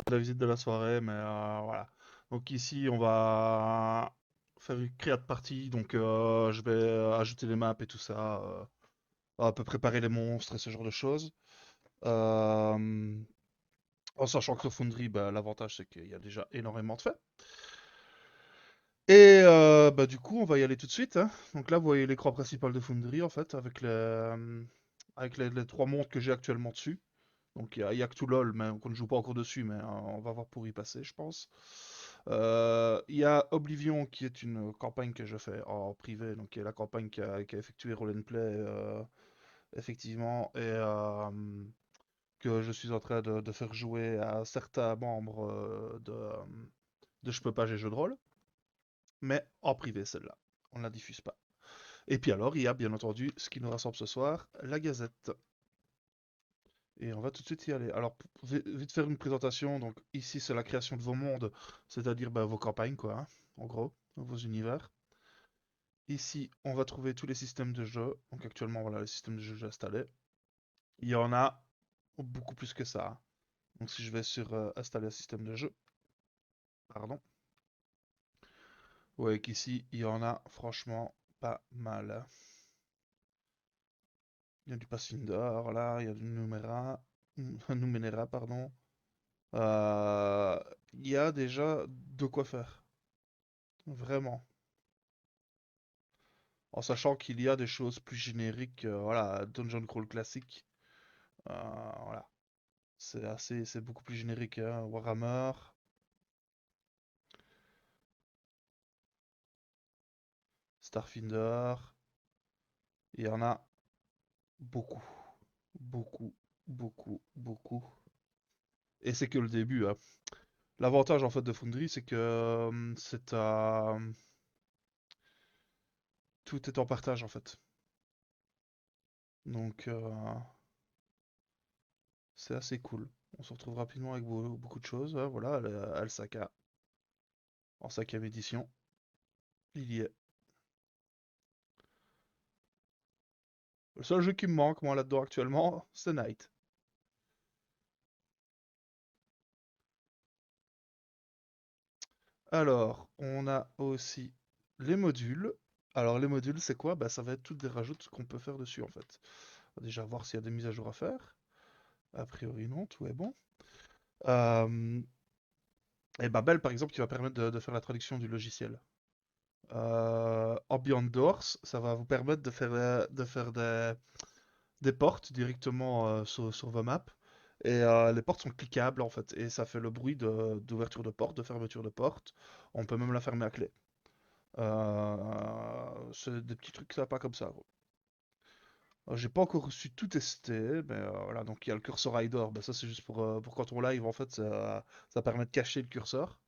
la visite de la soirée, mais voilà. Donc ici, on va faire une créate partie, donc je vais ajouter les maps et tout ça, un peu préparer les monstres et ce genre de choses. Euh, En sachant que sur Foundry, bah, l'avantage c'est qu'il y a déjà énormément de faits. Et bah, du coup, on va y aller tout de suite, hein. Donc là, vous voyez l'écran principal de Foundry en fait, avec les trois montres que j'ai actuellement dessus. Donc il y a que tout LOL, mais qu'on ne joue pas encore dessus, mais on va voir pour y passer, je pense. Il y a Oblivion qui est une campagne que je fais en privé, donc qui est la campagne qui a effectué Roll and Play effectivement, et que je suis en train de faire jouer à certains membres de Je peux pas, j'ai jeu de rôle, mais en privé celle-là. On ne la diffuse pas. Et puis alors, il y a bien entendu ce qui nous rassemble ce soir, la Gazette. Et on va tout de suite y aller. Alors, pour vite faire une présentation, donc ici c'est la création de vos mondes, c'est-à-dire bah, vos campagnes, quoi, hein, en gros, vos univers. Ici, on va trouver tous les systèmes de jeu. Donc actuellement, voilà, le système de jeu que j'ai installé. Il y en a beaucoup plus que ça, hein. Donc si je vais sur installer un système de jeu, pardon, vous voyez qu'ici, il y en a franchement pas mal, hein. Il y a du Pathfinder, là, il y a du Numenera, Numenera, pardon. Euh, il y a déjà de quoi faire, vraiment. En sachant qu'il y a des choses plus génériques, voilà, Dungeon Crawl classique, voilà, c'est beaucoup plus générique, hein. Warhammer, Starfinder, il y en a beaucoup, beaucoup, beaucoup, beaucoup. Et c'est que le début, hein. L'avantage en fait de Foundry, c'est que tout est en partage en fait. Donc c'est assez cool. On se retrouve rapidement avec beaucoup de choses, hein. Voilà, Alsaka en 5e édition, il y est. Le seul jeu qui me manque, moi, là-dedans actuellement, c'est Night. Alors, on a aussi les modules. Alors, les modules, c'est quoi? Bah, ça va être toutes des rajoutes qu'on peut faire dessus, en fait. On va déjà voir s'il y a des mises à jour à faire. A priori, non, tout est bon. Euh, et Babel, par exemple, qui va permettre de faire la traduction du logiciel. Ambient Doors, ça va vous permettre de faire des portes directement sur vos maps. Et les portes sont cliquables en fait. Et ça fait le bruit d'ouverture de porte, de fermeture de porte. On peut même la fermer à clé. C'est des petits trucs sympas comme ça, gros. J'ai pas encore reçu tout testé, mais voilà, donc il y a le cursor Rider, ben ça c'est juste pour quand on live en fait, ça permet de cacher le curseur.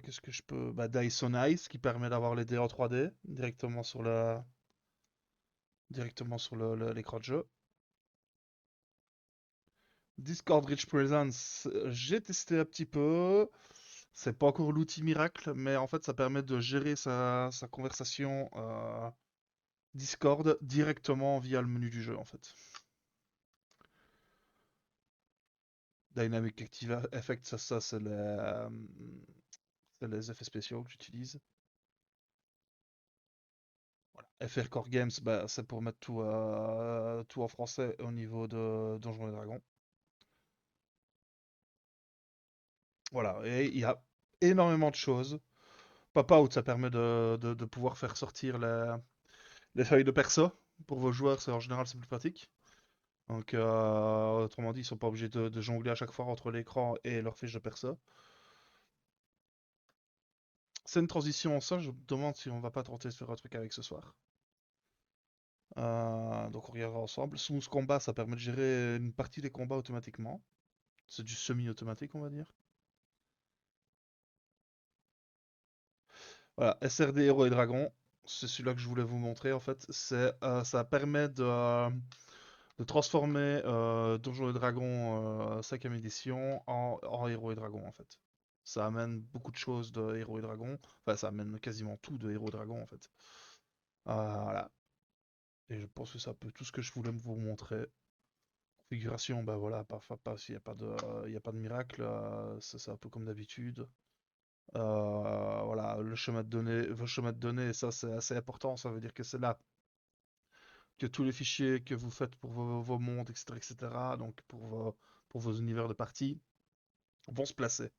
Qu'est-ce que je peux... Bah, Dyson Ice qui permet d'avoir les dés en 3D directement sur l'écran de jeu. Discord Rich Presence, j'ai testé un petit peu. C'est pas encore l'outil miracle, mais en fait, ça permet de gérer sa conversation Discord directement via le menu du jeu, en fait. Dynamic Active Effect, ça c'est les effets spéciaux que j'utilise. Voilà. FR Core Games, bah, c'est pour mettre tout en français au niveau de Donjons et Dragons. Voilà, et il y a énormément de choses. Papa Out, ça permet de pouvoir faire sortir les feuilles de perso pour vos joueurs, en général c'est plus pratique. Donc autrement dit, ils sont pas obligés de jongler à chaque fois entre l'écran et leur fiche de perso. C'est une transition en ça, je me demande si on va pas tenter de faire un truc avec ce soir. Donc on regardera ensemble. Smooth Combat, ça permet de gérer une partie des combats automatiquement. C'est du semi-automatique, on va dire. Voilà, SRD Héros et Dragons, c'est celui-là que je voulais vous montrer en fait. Ça permet de transformer Donjons et Dragons 5ème édition en Héros et Dragons en fait. Ça amène beaucoup de choses de Héros et Dragons. Enfin, ça amène quasiment tout de Héros et Dragons en fait. Voilà. Et je pense que c'est un peu tout ce que je voulais vous montrer. Configuration, bah voilà, parfois pas, s'il n'y a pas de, il y a pas de miracle, c'est un peu comme d'habitude. Voilà, le chemin de données, vos chemins de données, ça c'est assez important, ça veut dire que c'est là que tous les fichiers que vous faites pour vos mondes, etc., etc., donc pour vos univers de partie, vont se placer.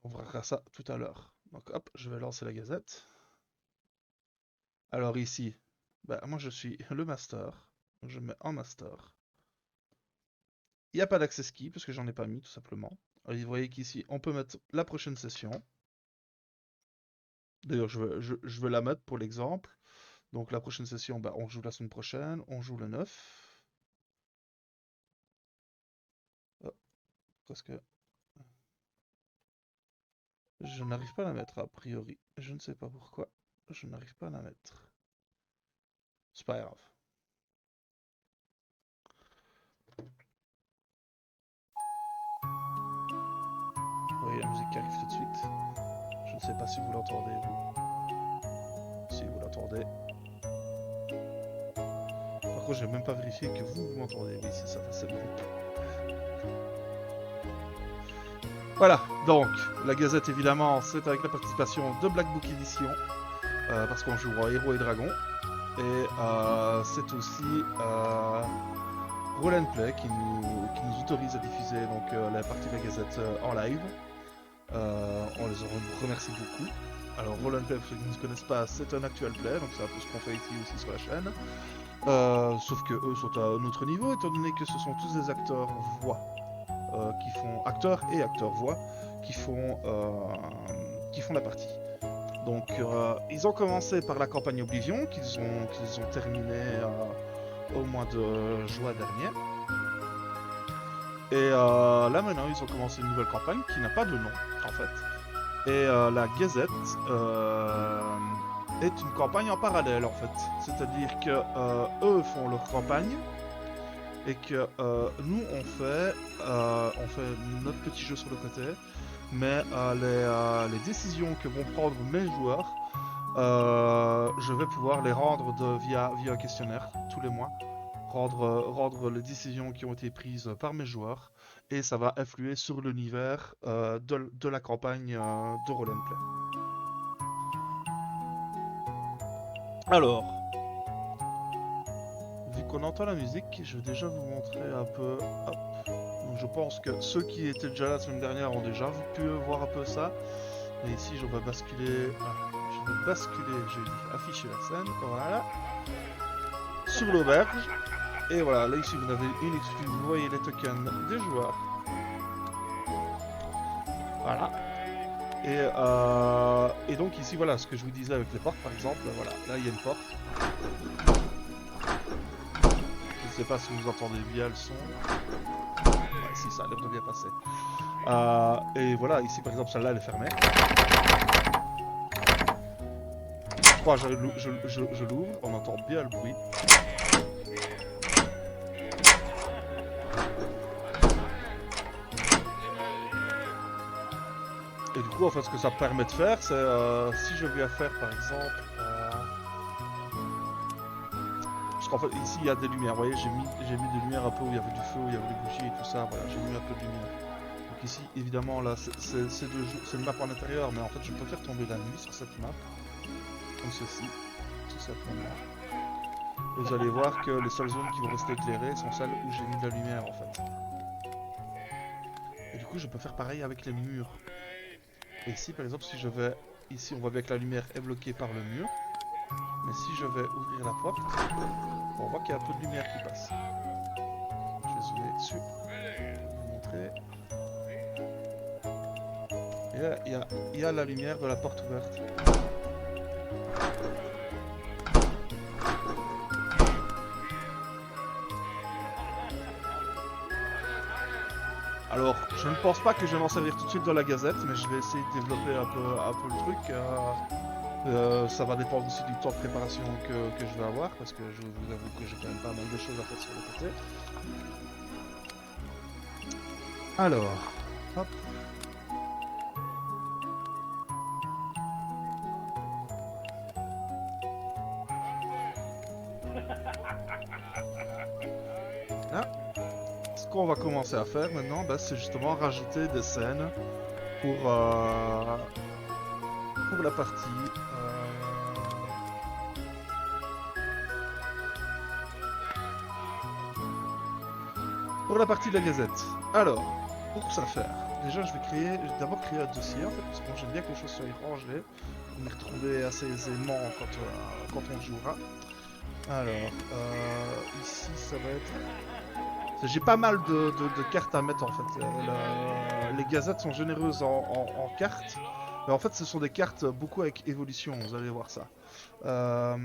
On verra ça tout à l'heure. Donc hop, je vais lancer la gazette. Alors ici, bah, moi je suis le master, donc je mets en master. Il n'y a pas d'access key parce que j'en ai pas mis tout simplement. Alors, vous voyez qu'ici on peut mettre la prochaine session. D'ailleurs je vais la mettre pour l'exemple. Donc la prochaine session, bah, on joue la semaine prochaine, on joue le 9. Oh, parce que je n'arrive pas à la mettre a priori. Je ne sais pas pourquoi. Je n'arrive pas à la mettre. C'est pas grave. Vous voyez la musique qui arrive tout de suite. Je ne sais pas si vous l'entendez, vous. Si vous l'entendez. Par contre, j'ai même pas vérifié que vous m'entendez. Oui, c'est ça, c'est le groupe. Voilà, donc, la Gazette, évidemment, c'est avec la participation de Black Book Edition, parce qu'on joue en héros et dragons. Et c'est aussi Roll Play qui nous autorise à diffuser donc, la partie de la Gazette en live. On les en remercie beaucoup. Alors, Roll Play, pour ceux qui ne connaissent pas, c'est un actual play, donc c'est un peu ce qu'on fait ici aussi sur la chaîne. Sauf que eux sont à un autre niveau, étant donné que ce sont tous des acteurs voix qui font acteurs et acteurs voix qui font la partie. Donc ils ont commencé par la campagne Oblivion qu'ils ont terminé au mois de juin dernier. Et là maintenant ils ont commencé une nouvelle campagne qui n'a pas de nom en fait. Et la Gazette est une campagne en parallèle en fait. C'est-à-dire que eux font leur campagne et que nous on fait notre petit jeu sur le côté, mais les décisions que vont prendre mes joueurs, je vais pouvoir les rendre via un questionnaire tous les mois, rendre les décisions qui ont été prises par mes joueurs, et ça va influer sur l'univers de la campagne de Roll Play. Alors, vu qu'on entend la musique, je vais déjà vous montrer un peu. Hop. Donc je pense que ceux qui étaient déjà là la semaine dernière ont déjà pu voir un peu ça. Mais ici, je vais basculer. Je vais afficher la scène. Voilà. Sur l'auberge. Et voilà, là ici, vous avez une exclue. Vous voyez les tokens des joueurs. Voilà. Et donc ici, voilà, ce que je vous disais avec les portes, par exemple. Voilà, là, il y a une porte. Je ne sais pas si vous entendez bien le son. Ouais, si, ça a l'air de bien passer. Et voilà, ici, par exemple, celle-là, elle est fermée. Je crois que je l'ouvre, on entend bien le bruit. Et du coup, en fait, ce que ça permet de faire, c'est si je viens faire, par exemple, parce qu'en fait, ici, il y a des lumières. Vous voyez, j'ai mis des lumières un peu où il y avait du feu, où il y avait des bougies et tout ça. Voilà, j'ai mis un peu de lumière. Donc ici, évidemment, là, c'est une map en intérieur, mais en fait, je peux faire tomber la nuit sur cette map, comme ceci, tout simplement. Et vous allez voir que les seules zones qui vont rester éclairées sont celles où j'ai mis de la lumière, en fait. Et du coup, je peux faire pareil avec les murs. Et ici, par exemple, si je vais... Ici, on voit bien que la lumière est bloquée par le mur. Mais si je vais ouvrir la porte, on voit qu'il y a un peu de lumière qui passe. Je vais zoomer dessus pour vous montrer. Et là, il y a la lumière de la porte ouverte. Alors, je ne pense pas que je vais m'en servir tout de suite dans la gazette, mais je vais essayer de développer un peu le truc. Ça va dépendre aussi du temps de préparation que je vais avoir, parce que je vous avoue que j'ai quand même pas mal de choses à faire sur le côté. Alors, hop. qu'on va commencer à faire maintenant, bah, c'est justement rajouter des scènes pour la partie. Pour la partie de la gazette. Alors, pour ça faire, déjà je vais d'abord créer un dossier en fait, parce que moi j'aime bien que les choses soient rangées, pour m'y retrouver assez aisément quand on jouera. Alors, ici ça va être... J'ai pas mal de cartes à mettre en fait. Les gazettes sont généreuses en cartes, mais en fait ce sont des cartes beaucoup avec évolution, vous allez voir ça. Je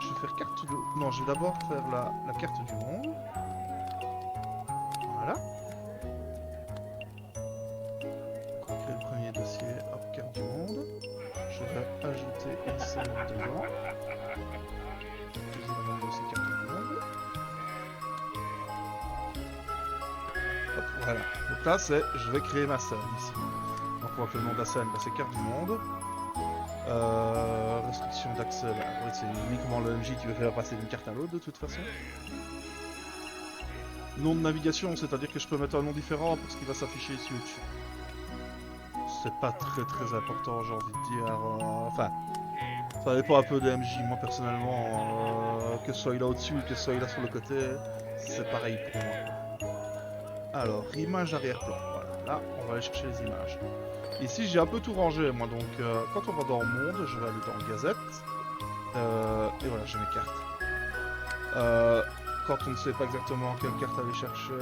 vais faire carte de... Non, je vais d'abord faire la carte du monde. Voilà. On crée le premier dossier, hop, carte du monde. Je vais ajouter une scène dedans. Toujours le même dossier, carte du monde. Hop, voilà. Donc là, je vais créer ma scène ici. Donc on voit que le nom de la scène, bah, c'est carte du monde. Restriction d'accès, bah, oui, c'est uniquement le MJ qui veut faire passer d'une carte à l'autre de toute façon. Nom de navigation, c'est-à-dire que je peux mettre un nom différent pour ce qui va s'afficher ici au-dessus. C'est pas très important, j'ai envie de dire. Enfin, ça dépend un peu des MJ. Moi personnellement, que ce soit là au-dessus, que ce soit là sur le côté, c'est pareil pour moi. Alors, image arrière-plan. Voilà, là, on va aller chercher les images. Ici, j'ai un peu tout rangé, moi. Donc, quand on va dans Monde, je vais aller dans Gazette. Et voilà, j'ai mes cartes. Quand on ne sait pas exactement quelle carte aller chercher,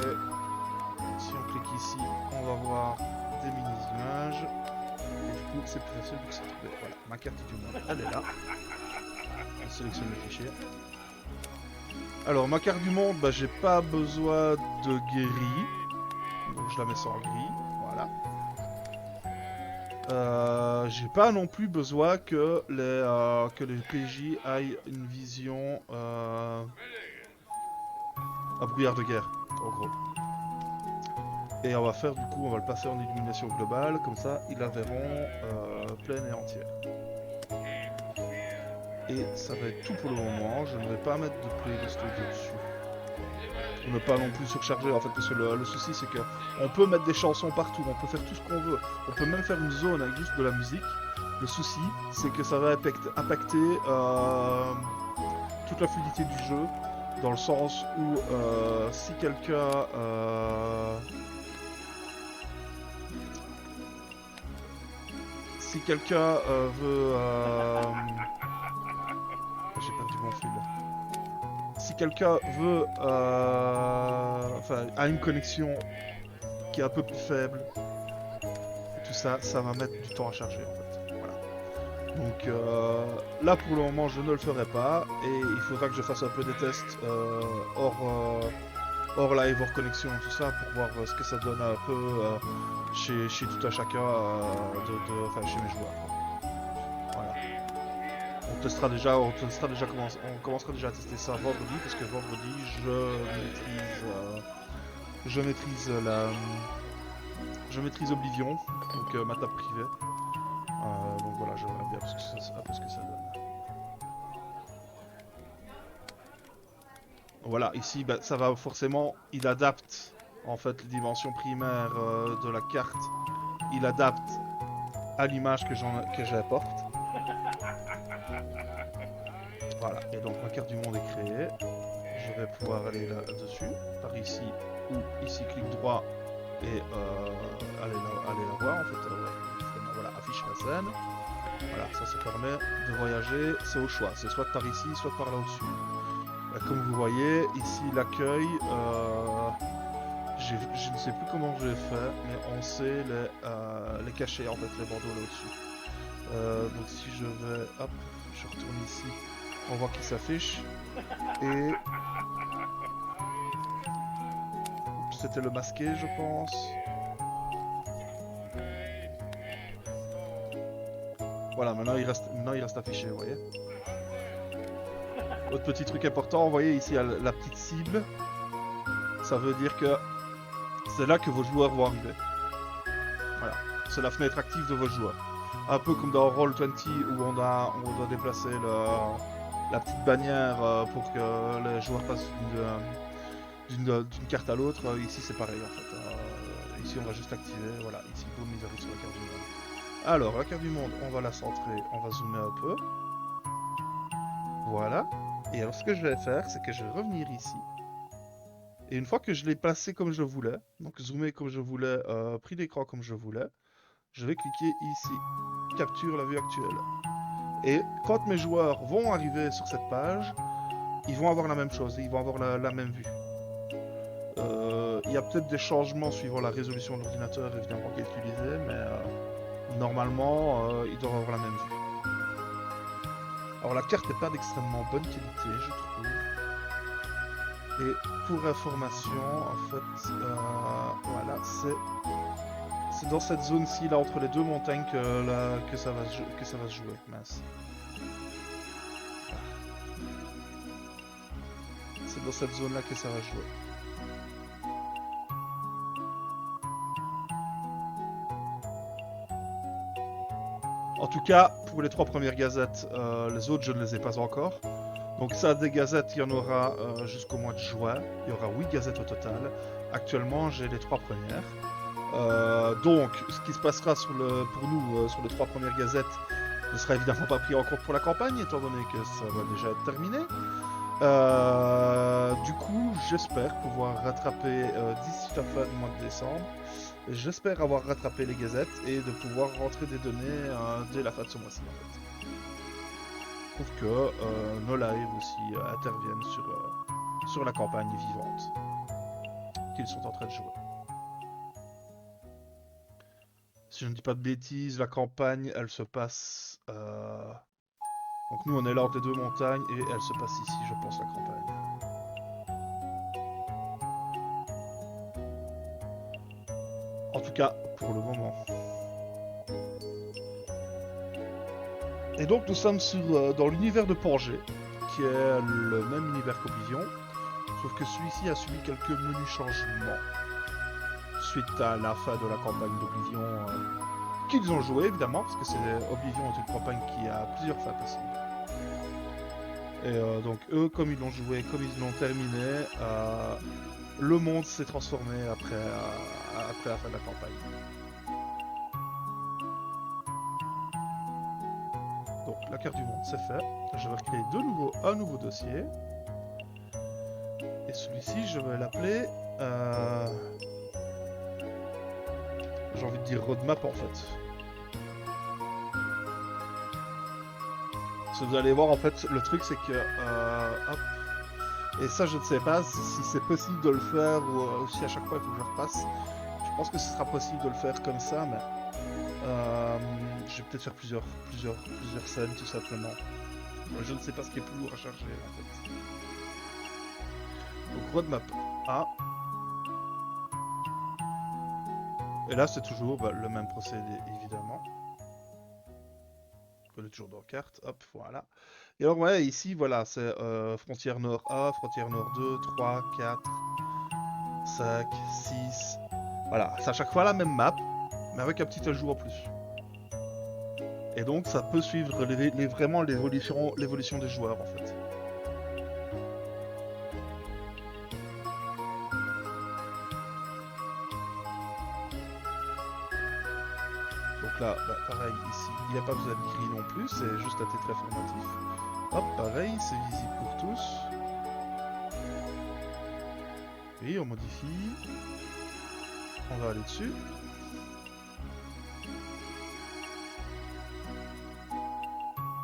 si on clique ici, on va voir des mini-images. Et du coup, c'est plus facile de se trouver. Voilà, ma carte du monde, elle est là. On sélectionne le fichier. Alors, ma carte du monde, bah, j'ai pas besoin de gris. Donc, je la mets sans gris. Voilà. J'ai pas non plus besoin que les PJ aient une vision à brouillard de guerre, en gros. Et on va faire du coup, on va le passer en illumination globale, comme ça ils la verront pleine et entière. Et ça va être tout pour le moment, je ne vais pas mettre de playlist dessus. Pour ne pas non plus surcharger en fait, parce que le souci c'est que on peut mettre des chansons partout, on peut faire tout ce qu'on veut, on peut même faire une zone avec juste de la musique. Le souci c'est que ça va impacter toute la fluidité du jeu, dans le sens où si quelqu'un veut... J'ai perdu mon fil. Si quelqu'un veut... Enfin, a une connexion qui est un peu plus faible, tout ça, ça va mettre du temps à charger en fait. Voilà. Donc là pour le moment je ne le ferai pas et il faudra que je fasse un peu des tests hors live, hors connexion, tout ça, pour voir ce que ça donne un peu chez tout un chacun, enfin chez mes joueurs. Voilà. On commencera déjà à tester ça vendredi, parce que vendredi je maîtrise Oblivion, donc ma table privée. Donc voilà, je verrai bien un peu ce que ça donne. Voilà, ici, bah, ça va forcément, il adapte en fait les dimensions primaires de la carte, il adapte à l'image que j'apporte. Voilà, et donc ma carte du monde est créée. Je vais pouvoir aller là-dessus, par ici, ou ici, clic droit, et aller la voir en fait. Voilà, afficher la scène. Voilà, ça permet de voyager, c'est au choix, c'est soit par ici, soit par là au-dessus. Comme vous voyez, ici l'accueil, je ne sais plus comment je l'ai fait, mais on sait les cacher en fait, les bandeaux là au-dessus. Donc si je vais, hop, je retourne ici, on voit qu'il s'affiche. Et c'était le masqué, je pense. Voilà, maintenant il reste affiché, vous voyez. Autre petit truc important, vous voyez ici la petite cible. Ça veut dire que c'est là que vos joueurs vont arriver. Voilà, c'est la fenêtre active de vos joueurs. Un peu comme dans Roll20 où on doit déplacer la petite bannière pour que les joueurs passent d'une carte à l'autre. Ici c'est pareil en fait. Ici on va juste activer, voilà, ici boum ils arrivent sur la carte du monde. Alors la carte du monde, on va la centrer, on va zoomer un peu. Voilà. Et alors ce que je vais faire, c'est que je vais revenir ici. Et une fois que je l'ai placé comme je voulais, donc zoomé comme je voulais, pris l'écran comme je voulais, je vais cliquer ici, capture la vue actuelle. Et quand mes joueurs vont arriver sur cette page, ils vont avoir la même chose, ils vont avoir la même vue. Il y a peut-être des changements suivant la résolution de l'ordinateur évidemment qui est utilisée, mais normalement ils doivent avoir la même vue. Alors la carte n'est pas d'extrêmement bonne qualité, je trouve. Et pour information, en fait, voilà, c'est dans cette zone-ci, là, entre les deux montagnes, que ça va se jouer. Mince. C'est dans cette zone-là que ça va jouer. En tout cas, pour les 3 premières gazettes, les autres, je ne les ai pas encore. Donc ça, des gazettes, il y en aura jusqu'au mois de juin. Il y aura 8 gazettes au total. Actuellement, j'ai les 3 premières. Donc, ce qui se passera pour nous sur les 3 premières gazettes ne sera évidemment pas pris en compte pour la campagne, étant donné que ça va déjà être terminé. Du coup, j'espère pouvoir rattraper d'ici la fin du mois de décembre. J'espère avoir rattrapé les gazettes et de pouvoir rentrer des données dès la fin de ce mois-ci en fait. Je trouve que nos lives aussi interviennent sur la campagne vivante qu'ils sont en train de jouer. Si je ne dis pas de bêtises, la campagne, elle se passe... Donc nous, on est là entre les deux montagnes et elle se passe ici, je pense, la campagne. En tout cas, pour le moment. Et donc nous sommes dans l'univers de Pangée, qui est le même univers qu'Oblivion, sauf que celui-ci a subi quelques menus changements suite à la fin de la campagne d'Oblivion qu'ils ont joué évidemment, parce que Oblivion est une campagne qui a plusieurs fins possibles. Et donc eux, comme ils l'ont joué, comme ils l'ont terminé, le monde s'est transformé après la fin de la campagne. Donc la carte du monde c'est fait. Je vais recréer un nouveau dossier. Et celui-ci je vais l'appeler... j'ai envie de dire roadmap en fait. Parce que vous allez voir en fait, le truc c'est que... hop. Et ça je ne sais pas si c'est possible de le faire ou si à chaque fois il faut que je repasse. Je pense que ce sera possible de le faire comme ça, mais... je vais peut-être faire plusieurs scènes tout simplement. Je ne sais pas ce qui est plus lourd à charger en fait. Donc roadmap A. Et là c'est toujours le même procédé évidemment. On est toujours dans carte, hop, voilà. Et alors ouais, ici voilà, c'est frontière nord A, frontière nord 2, 3, 4, 5, 6. Voilà, c'est à chaque fois la même map, mais avec un petit ajout en plus. Et donc ça peut suivre vraiment l'évolution des joueurs en fait. Donc là, pareil ici, il n'y a pas besoin de gris non plus, c'est juste à titre informatif. Hop, pareil, c'est visible pour tous. Oui, on modifie. On va aller dessus.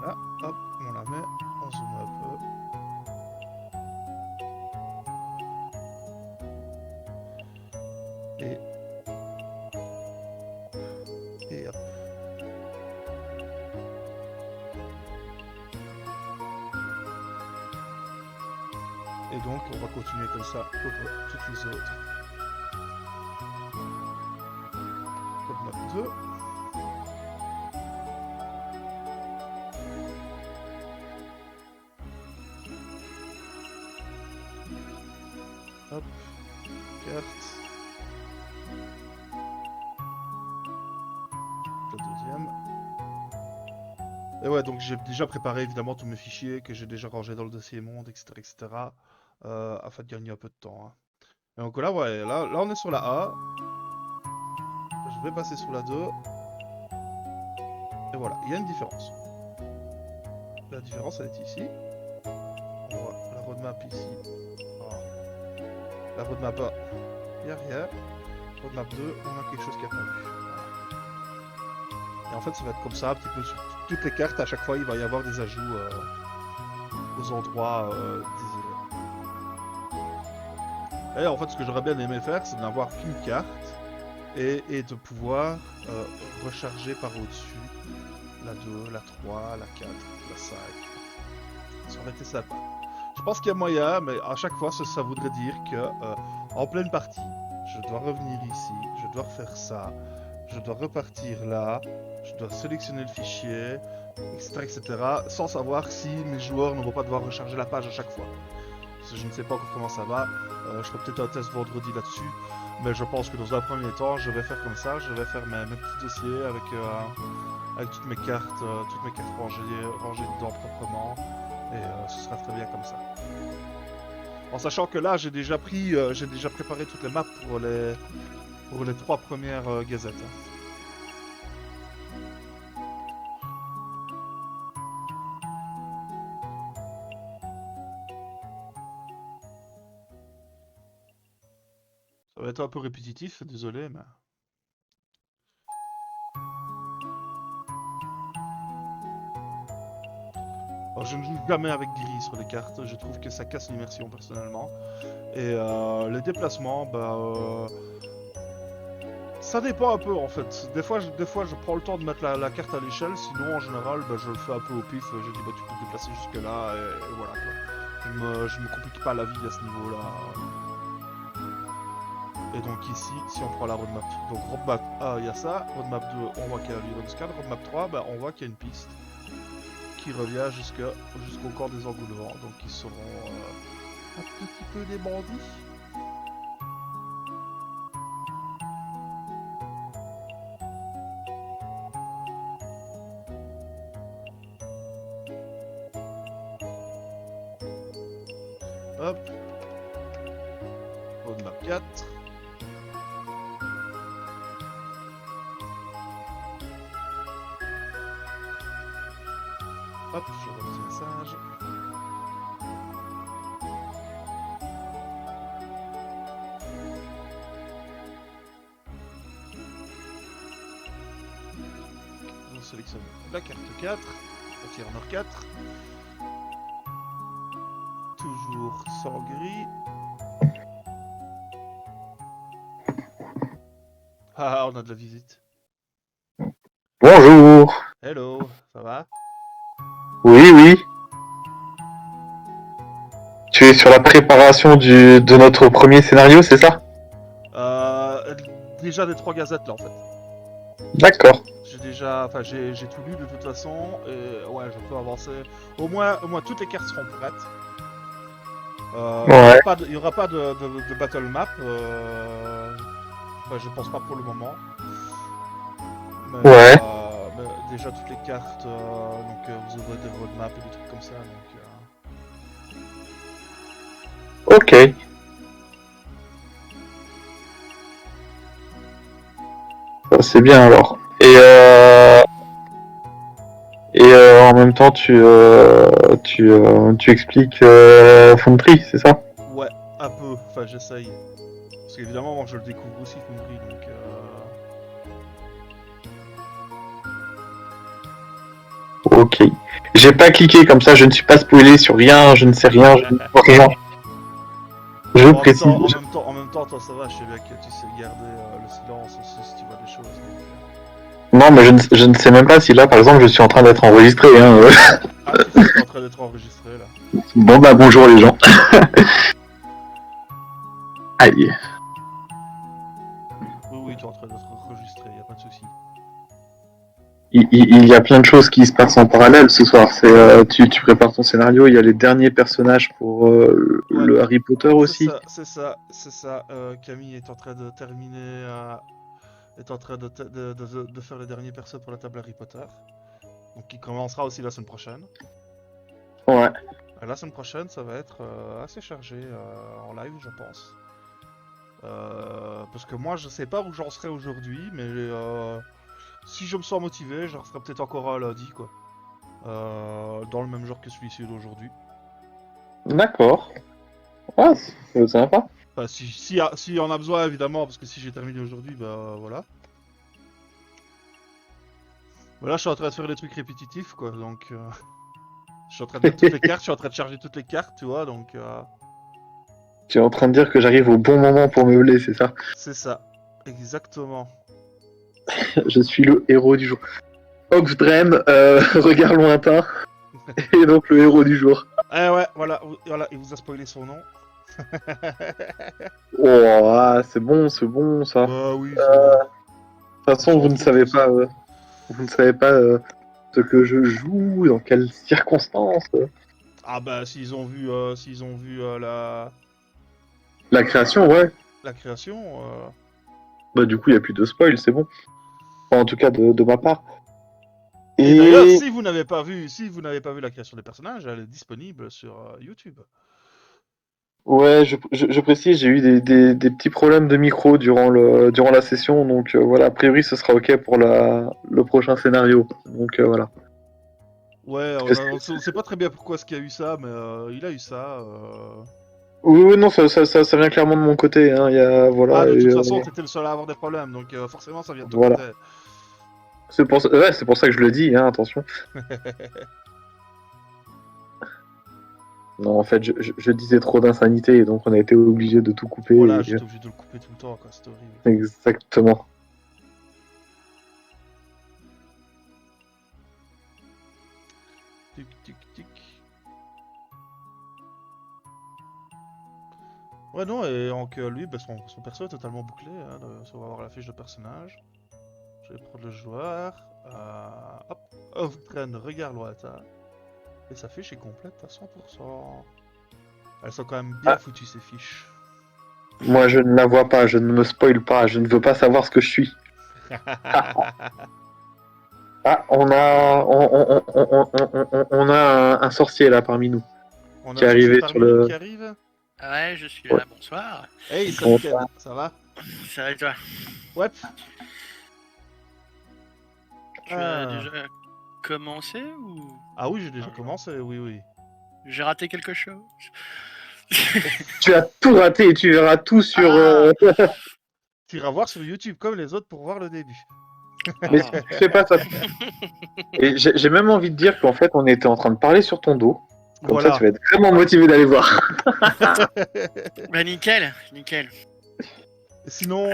Là, hop, on la met, on zoome un peu. Et hop. Et donc on va continuer comme ça pour toutes les autres. Roadmap 2. Hop, carte. La deuxième. Et ouais, donc j'ai déjà préparé évidemment tous mes fichiers que j'ai déjà rangés dans le dossier monde, etc., etc., afin de gagner un peu de temps, hein. Et donc là, ouais, là on est sur la A. Je vais passer sur la 2. Et voilà, il y a une différence. La différence, elle est ici. On voit la roadmap ici. Voilà. La roadmap A, il n'y a rien. Roadmap 2, on a quelque chose qui est apparu. Voilà. Et en fait, ça va être comme ça, un petit peu sur toutes les cartes. À chaque fois, il va y avoir des ajouts aux endroits désirés. Et en fait, ce que j'aurais bien aimé faire, c'est d'avoir qu'une carte et de pouvoir recharger par au-dessus la 2, la 3, la 4, la 5. Ça aurait été sympa. Je pense qu'il y a moyen, mais à chaque fois, ça voudrait dire que en pleine partie, je dois revenir ici, je dois refaire ça, je dois repartir là, je dois sélectionner le fichier, etc., etc., sans savoir si mes joueurs ne vont pas devoir recharger la page à chaque fois. Parce que je ne sais pas encore comment ça va. Je ferai peut-être un test vendredi là-dessus. Mais je pense que dans un premier temps, je vais faire comme ça. Je vais faire mes petits dossiers avec toutes mes cartes rangées dedans proprement. Et ce sera très bien comme ça. En sachant que là, j'ai déjà préparé toutes les maps pour les 3 premières gazettes, hein. Ça va être un peu répétitif, désolé, mais... Alors, je ne joue jamais avec gris sur les cartes, je trouve que ça casse l'immersion personnellement. Et les déplacements, ça dépend un peu en fait. Des fois, je prends le temps de mettre la carte à l'échelle, sinon en général, je le fais un peu au pif. Je dis, tu peux te déplacer jusque là, et voilà quoi. Je me complique pas la vie à ce niveau-là. Et donc ici, si on prend la roadmap, donc roadmap A, il y a ça, roadmap 2, on voit qu'il y a l'Iron Scan, roadmap 3, on voit qu'il y a une piste qui revient jusqu'au corps des engoulevents, donc ils seront un petit peu des bandits. Hop, roadmap 4. Hop, je vois le message. On sélectionne la carte 4, la Tierner 4. Toujours sans gris. Ah, on a de la visite. Bonjour. Hello, ça va? Oui, oui. Tu es sur la préparation de notre premier scénario, c'est ça? euh, Déjà des 3 gazettes là en fait. D'accord. J'ai tout lu de toute façon et ouais, je peux avancer. Au moins toutes les cartes seront prêtes. Ouais. Il y aura pas de battle map. Enfin, je pense pas pour le moment. Ouais. Mais déjà toutes les cartes, vous ouvrez des roadmaps et des trucs comme ça. Ok. Ça, c'est bien alors. Et en même temps, tu expliques Foundry, c'est ça? Ouais, un peu. Enfin, j'essaye. Parce qu'évidemment, moi, je le découvre aussi, Kundry, Ok. J'ai pas cliqué comme ça, je ne suis pas spoilé sur rien, je ne sais rien, je ne vois rien. Je Bon, précise. en même temps, toi, ça va, je sais bien que tu sais garder le silence aussi si tu vois des choses. Non, mais je ne sais même pas si là, par exemple, je suis en train d'être enregistré. Hein. Ah, si, si, t'es en train d'être enregistré, là. Bon, bah bonjour les gens. Aïe. Oui, oui, t'es en train d'être enregistré, y a pas de souci. Il y a plein de choses qui se passent en parallèle ce soir. Tu prépares ton scénario, il y a les derniers personnages pour Ouais, le Harry Potter c'est aussi. ça, c'est ça, c'est ça. Camille est en train de terminer, est en train de faire les derniers persos pour la table Harry Potter. Donc qui commencera aussi la semaine prochaine. Ouais. La semaine prochaine, ça va être assez chargé en live, je pense. Parce que moi, je sais pas où j'en serai aujourd'hui, mais si je me sens motivé, j'en serai peut-être encore un lundi, quoi. Dans le même genre que celui-ci d'aujourd'hui. D'accord. Ah, c'est sympa. Enfin, si on a besoin, évidemment, parce que si j'ai terminé aujourd'hui, bah voilà. Voilà, je suis en train de faire des trucs répétitifs, quoi, donc... je suis en train de mettre toutes les cartes, je suis en train de charger toutes les cartes, tu vois, donc... Tu es en train de dire que j'arrive au bon moment pour meubler, c'est ça? c'est ça. Exactement. Je suis le héros du jour. Oxdrem, regard lointain, et donc le héros du jour. Eh ouais, voilà, il vous a spoilé son nom. Oh, ah, c'est bon ça. Bah oui, ça va. De toute On façon, s'en fout de tout ça. vous ne savez pas ce que je joue, dans quelles circonstances. Ah bah s'ils ont vu La création, ouais. la création, Bah du coup, il n'y a plus de spoil, c'est bon. Enfin, en tout cas, de ma part. et d'ailleurs, Et si vous n'avez pas vu la création des personnages, elle est disponible sur YouTube. ouais, je précise, j'ai eu des petits problèmes de micro durant la session, donc voilà, a priori, ce sera ok pour le prochain scénario. Donc voilà. Ouais, Parce que on sait pas très bien pourquoi est-ce qu'il y a eu ça, mais il a eu ça. oui, oui, non, ça vient clairement de mon côté, hein, Ah, voilà, de toute façon, t'étais le seul à avoir des problèmes, donc forcément ça vient de ton voilà. côté. C'est pour ça que je le dis, hein, attention. Non, en fait, je disais trop d'insanité, et donc on a été obligé de tout couper. Voilà, j'étais obligé de le couper tout le temps, quoi, c'était horrible. Exactement. Tic, tic, tic. Ouais, non, et donc lui, bah, son perso est totalement bouclé, hein, on va avoir la fiche de personnage. Je vais prendre le joueur. Hop, off-train, regard lointain. Et sa fiche est complète à 100%. Elles sont quand même bien Ah, foutues ces fiches. moi, je ne la vois pas, je ne me spoil pas, je ne veux pas savoir ce que je suis. Ah, on a un sorcier là parmi nous On a qui est un sorcier arrivé sur parmi nous qui le. arrive. Ouais, je suis Ouais. là, bonsoir. Hey, salut Bon, Ken, ça va? Ça va et toi? Ouais. Tu as déjà commencé ou... Ah oui, j'ai déjà commencé, oui, oui. J'ai raté quelque chose? tu as tout raté et tu verras tout sur. Tu iras voir sur YouTube comme les autres pour voir le début. Mais si tu fais pas ça. Et j'ai même envie de dire qu'en fait, on était en train de parler sur ton dos. Comme ça, Voilà. tu vas être vraiment motivé d'aller voir. Bah nickel, nickel. Sinon,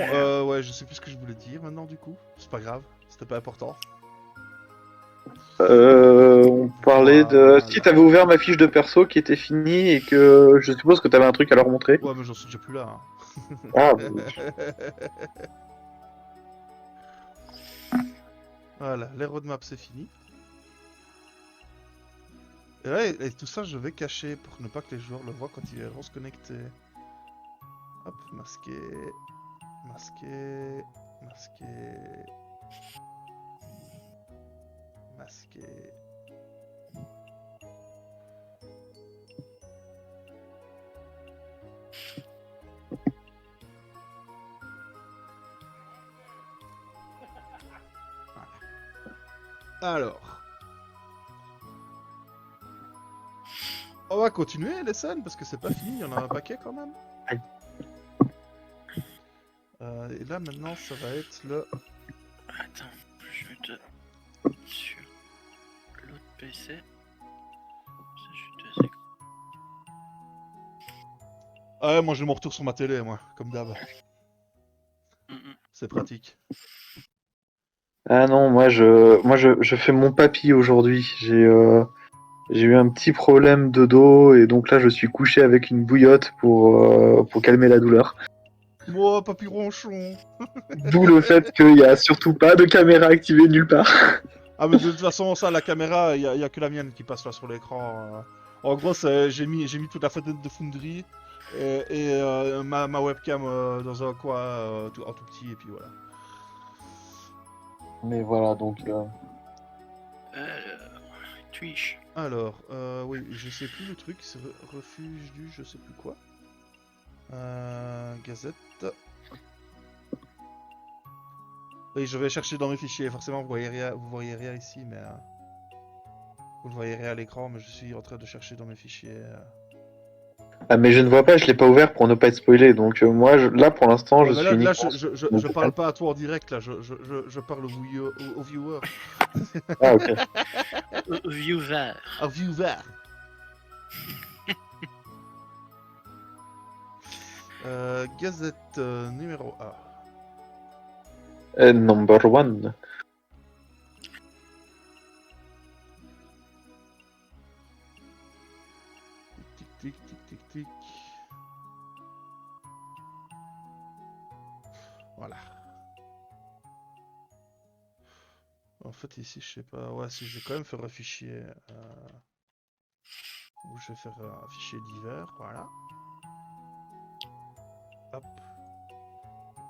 ouais, je sais plus ce que je voulais dire maintenant du coup. C'est pas grave, c'était pas important. On parlait de. Voilà. Si t'avais ouvert ma fiche de perso qui était finie et que je suppose que t'avais un truc à leur montrer. Ouais, mais j'en suis déjà plus là. Ah, Voilà, les roadmaps c'est fini. Et ouais, et tout ça je vais cacher pour ne pas que les joueurs le voient quand ils vont se connecter. Hop, masquer, masquer, masquer, masquer. Voilà. Alors. On va continuer les scènes parce que c'est pas fini, il y en a un paquet quand même. Et là maintenant ça va être le... Attends, je vais te... Sur l'autre PC. Ça, je suis deux écrans. Ah ouais, moi j'ai mon retour sur ma télé, moi, comme d'hab. C'est pratique. ah non, je fais mon papy aujourd'hui. J'ai eu un petit problème de dos et donc là je suis couché avec une bouillotte pour calmer la douleur. Moi, papy ronchon. D'où le fait qu'il n'y a surtout pas de caméra activée nulle part. Ah mais de toute façon ça, la caméra, y a que la mienne qui passe là sur l'écran. En gros, j'ai mis toute la fenêtre de Foundry et ma webcam dans un coin en tout petit et puis voilà. Mais voilà, donc... refuge. Alors, oui, je sais plus le truc, c'est refuge du je sais plus quoi. Gazette. Oui, je vais chercher dans mes fichiers, forcément vous voyez rien ici, mais vous ne voyez rien à l'écran, mais je suis en train de chercher dans mes fichiers. Ah, mais je ne vois pas, je l'ai pas ouvert pour ne pas être spoilé. Donc moi, là pour l'instant, Ouais, je mais suis là, uniquement. je parle pas à toi en direct, là, je parle au viewer. Ah, ok. Viewer. Au viewer. Gazette numéro 1. Number one. Tic tic tic tic tic. Voilà. En fait, ici, je sais pas. Ouais, si je vais quand même faire un fichier. Où je vais faire un fichier divers. Voilà. Hop.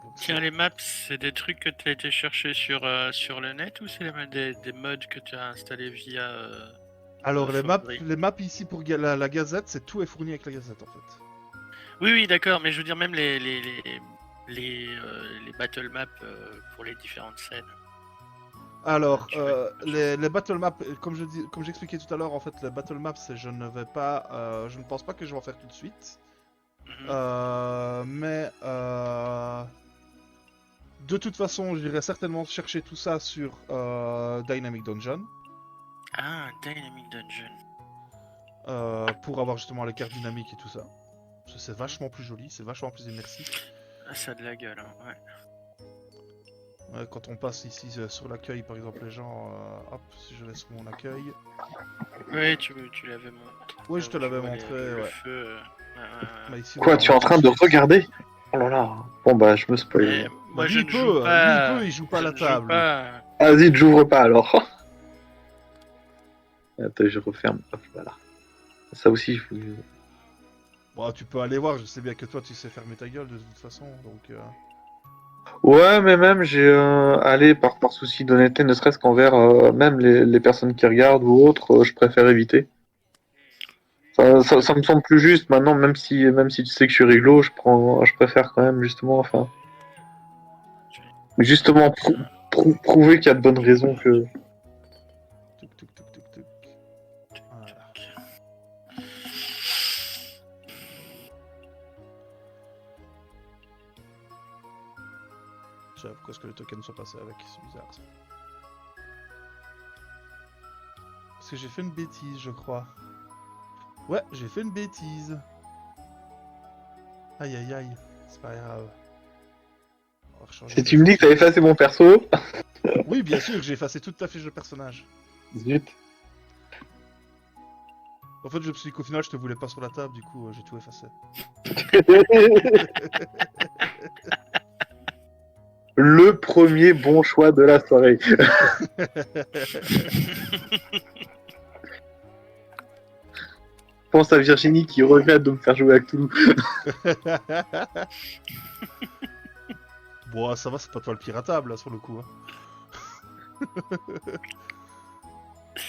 Donc, Tiens, les maps, c'est des trucs que tu as été chercher sur le net ou c'est des mods que tu as installés via. alors, Foundry. les maps ici pour la Gazette, c'est tout est fourni avec la Gazette en fait. Oui, d'accord, mais je veux dire même les battle maps pour les différentes scènes. Alors, Tu veux- les battle maps, comme j'expliquais tout à l'heure, en fait, les battle maps, je ne pense pas que je vais en faire tout de suite. Mhm. Mais de toute façon, j'irai certainement chercher tout ça sur Dynamic Dungeon Ah, Dynamic Dungeon. pour avoir justement les cartes dynamiques et tout ça. Parce que c'est vachement plus joli, c'est vachement plus immersif. Ah, ça a de la gueule, hein, ouais. Ouais, quand on passe ici sur l'accueil, par exemple, les gens, hop, si je vais sur mon accueil. Ouais, tu l'avais montré. Oui, je te Où tu l'avais vois montré, le ouais. feu. Bah, ici, Quoi, voilà, tu es on en peut train de ici. regarder? Oh là là. Bon bah, je me spoil. Mais moi, Bah, je lui, ne joue lui, pas. il joue pas à Je la ne joue table. Lui. pas. Vas-y, j'ouvre pas alors. Attends, je referme. Hop, voilà. Ça aussi, il faut. Bon, tu peux aller voir, je sais bien que toi, tu sais fermer ta gueule de toute façon, donc... Ouais, mais même, j'ai. Allez, par souci d'honnêteté, ne serait-ce qu'envers même les personnes qui regardent ou autres, je préfère éviter. Ça me semble plus juste maintenant, même si tu sais que je suis réglo, je préfère quand même justement, enfin, justement prouver qu'il y a de bonnes raisons que. Tuc, tuc, tuc, tuc, tuc. Voilà. Je sais pas pourquoi est-ce que les tokens sont passés avec, c'est bizarre ça. Parce que j'ai fait une bêtise, je crois. Ouais, j'ai fait une bêtise. Aïe aïe aïe, c'est pas grave. On va rechanger Si de tu me dis que t'as effacé mon perso, Oui, bien sûr, j'ai effacé toute ta fiche de personnage. zut. En fait, je me suis dit qu'au final, je te voulais pas sur la table, du coup, j'ai tout effacé. Le premier bon choix de la soirée. Pense à Virginie qui regrette de me faire jouer à Cthulhu. Bon, ça va, c'est pas toi le piratable, là, sur le coup. Hein.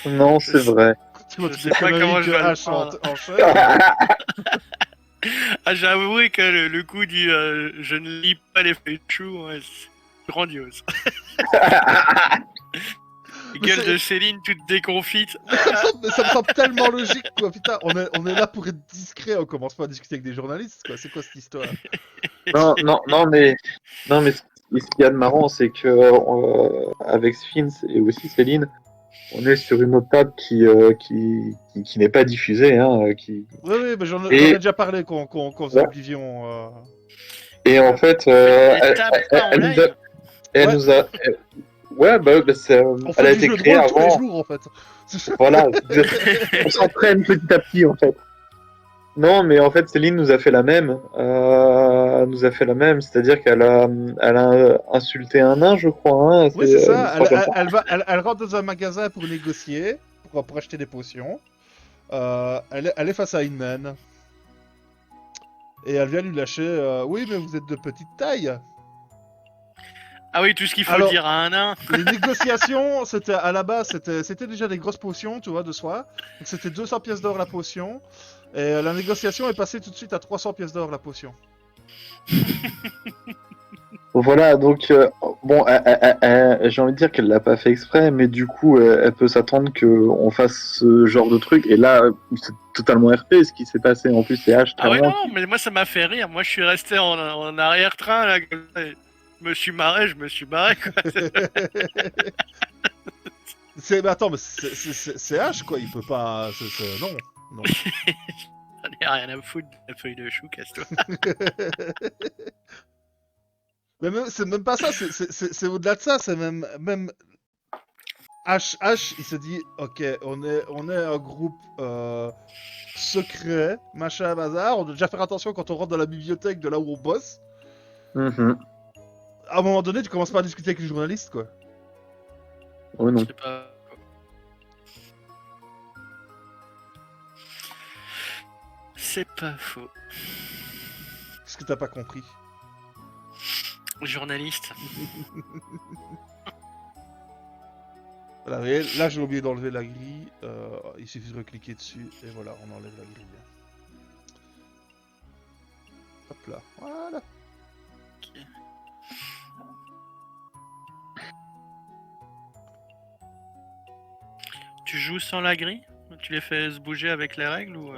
Non, c'est vrai. Tu vois Je toutes sais les pas comment conneries je que vais le H prendre. enchaîne. Ah, j'ai avoué que le coup du je ne lis pas les feuilles de chou, ouais, c'est grandiose. Gueule c'est- de Céline toute déconfite. Ça me semble tellement logique, quoi. Putain, on est là pour être discret, on commence pas à discuter avec des journalistes, quoi. C'est quoi cette histoire? Non, mais ce qu'il y a de marrant, c'est que avec Sphinx et aussi Céline, on est sur une autre table qui n'est pas diffusée, hein, Oui, mais j'en ai et, déjà parlé quand faisait ouais. Oblivion. et en fait, Les tables pas en live. elle Ouais. nous a, ouais, bah, On elle fait a du été jeu de créée rôle tous les avant. jours, en fait. Voilà, on s'entraîne petit à petit, en fait. Non, mais en fait, Céline nous a fait la même. C'est-à-dire qu'elle a insulté un nain, je crois. Hein, Oui, c'est une ça. histoire comme ça. Elle rentre dans un magasin pour négocier, pour acheter des potions. Elle est face à une naine. Et elle vient lui lâcher oui, mais vous êtes de petite taille. Ah oui, tout ce qu'il faut Alors, dire à un nain. les négociations, c'était à la base, c'était déjà des grosses potions, tu vois, de soie. Donc c'était 200 pièces d'or la potion. Et la négociation est passée tout de suite à 300 pièces d'or la potion. Voilà, donc bon, j'ai envie de dire qu'elle l'a pas fait exprès, mais du coup, elle peut s'attendre qu'on fasse ce genre de truc. Et là, c'est totalement RP ce qui s'est passé. En plus, c'est H Ah ouais, clairement. non, mais moi ça m'a fait rire. Moi je suis resté en arrière-train là. Comme ça, et je me suis marré, je me suis barré quoi. Mais attends, mais c'est H quoi, il peut pas. Non, non. J'en ai rien à foutre de la feuille de chou, casse-toi. Mais c'est même pas ça, c'est au-delà de ça, c'est même H, il se dit, ok, on est un groupe secret, machin, bazar, on doit déjà faire attention quand on rentre dans la bibliothèque de là où on bosse. Mhm. À un moment donné, tu commences pas à discuter avec les journalistes, quoi. Oh non. C'est pas. C'est pas faux. Qu'est-ce que t'as pas compris? Journaliste. Voilà, vous voyez, là j'ai oublié d'enlever la grille, il suffit de recliquer dessus, et voilà, on enlève la grille. Hop là, voilà. Ok. Tu joues sans la grille? Tu les fais se bouger avec les règles ou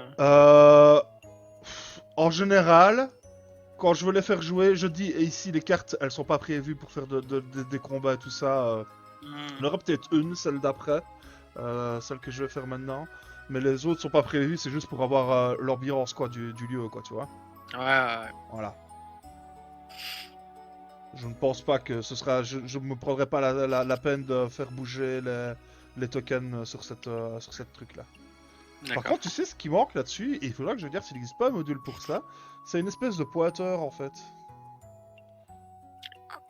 En général, quand je veux les faire jouer, je dis, et ici les cartes, elles sont pas prévues pour faire des combats et tout ça. Il y en aura peut-être une, celle d'après, celle que je vais faire maintenant. Mais les autres sont pas prévues, c'est juste pour avoir l'ambiance quoi du lieu, quoi, tu vois. Ouais. Voilà. Je ne pense pas que ce sera. Je me prendrai pas la peine de faire bouger les tokens sur cette truc là. Par D'accord. contre, tu sais ce qui manque là-dessus, et il faudra que je regarde s'il n'existe pas un module pour ça. C'est une espèce de pointeur en fait.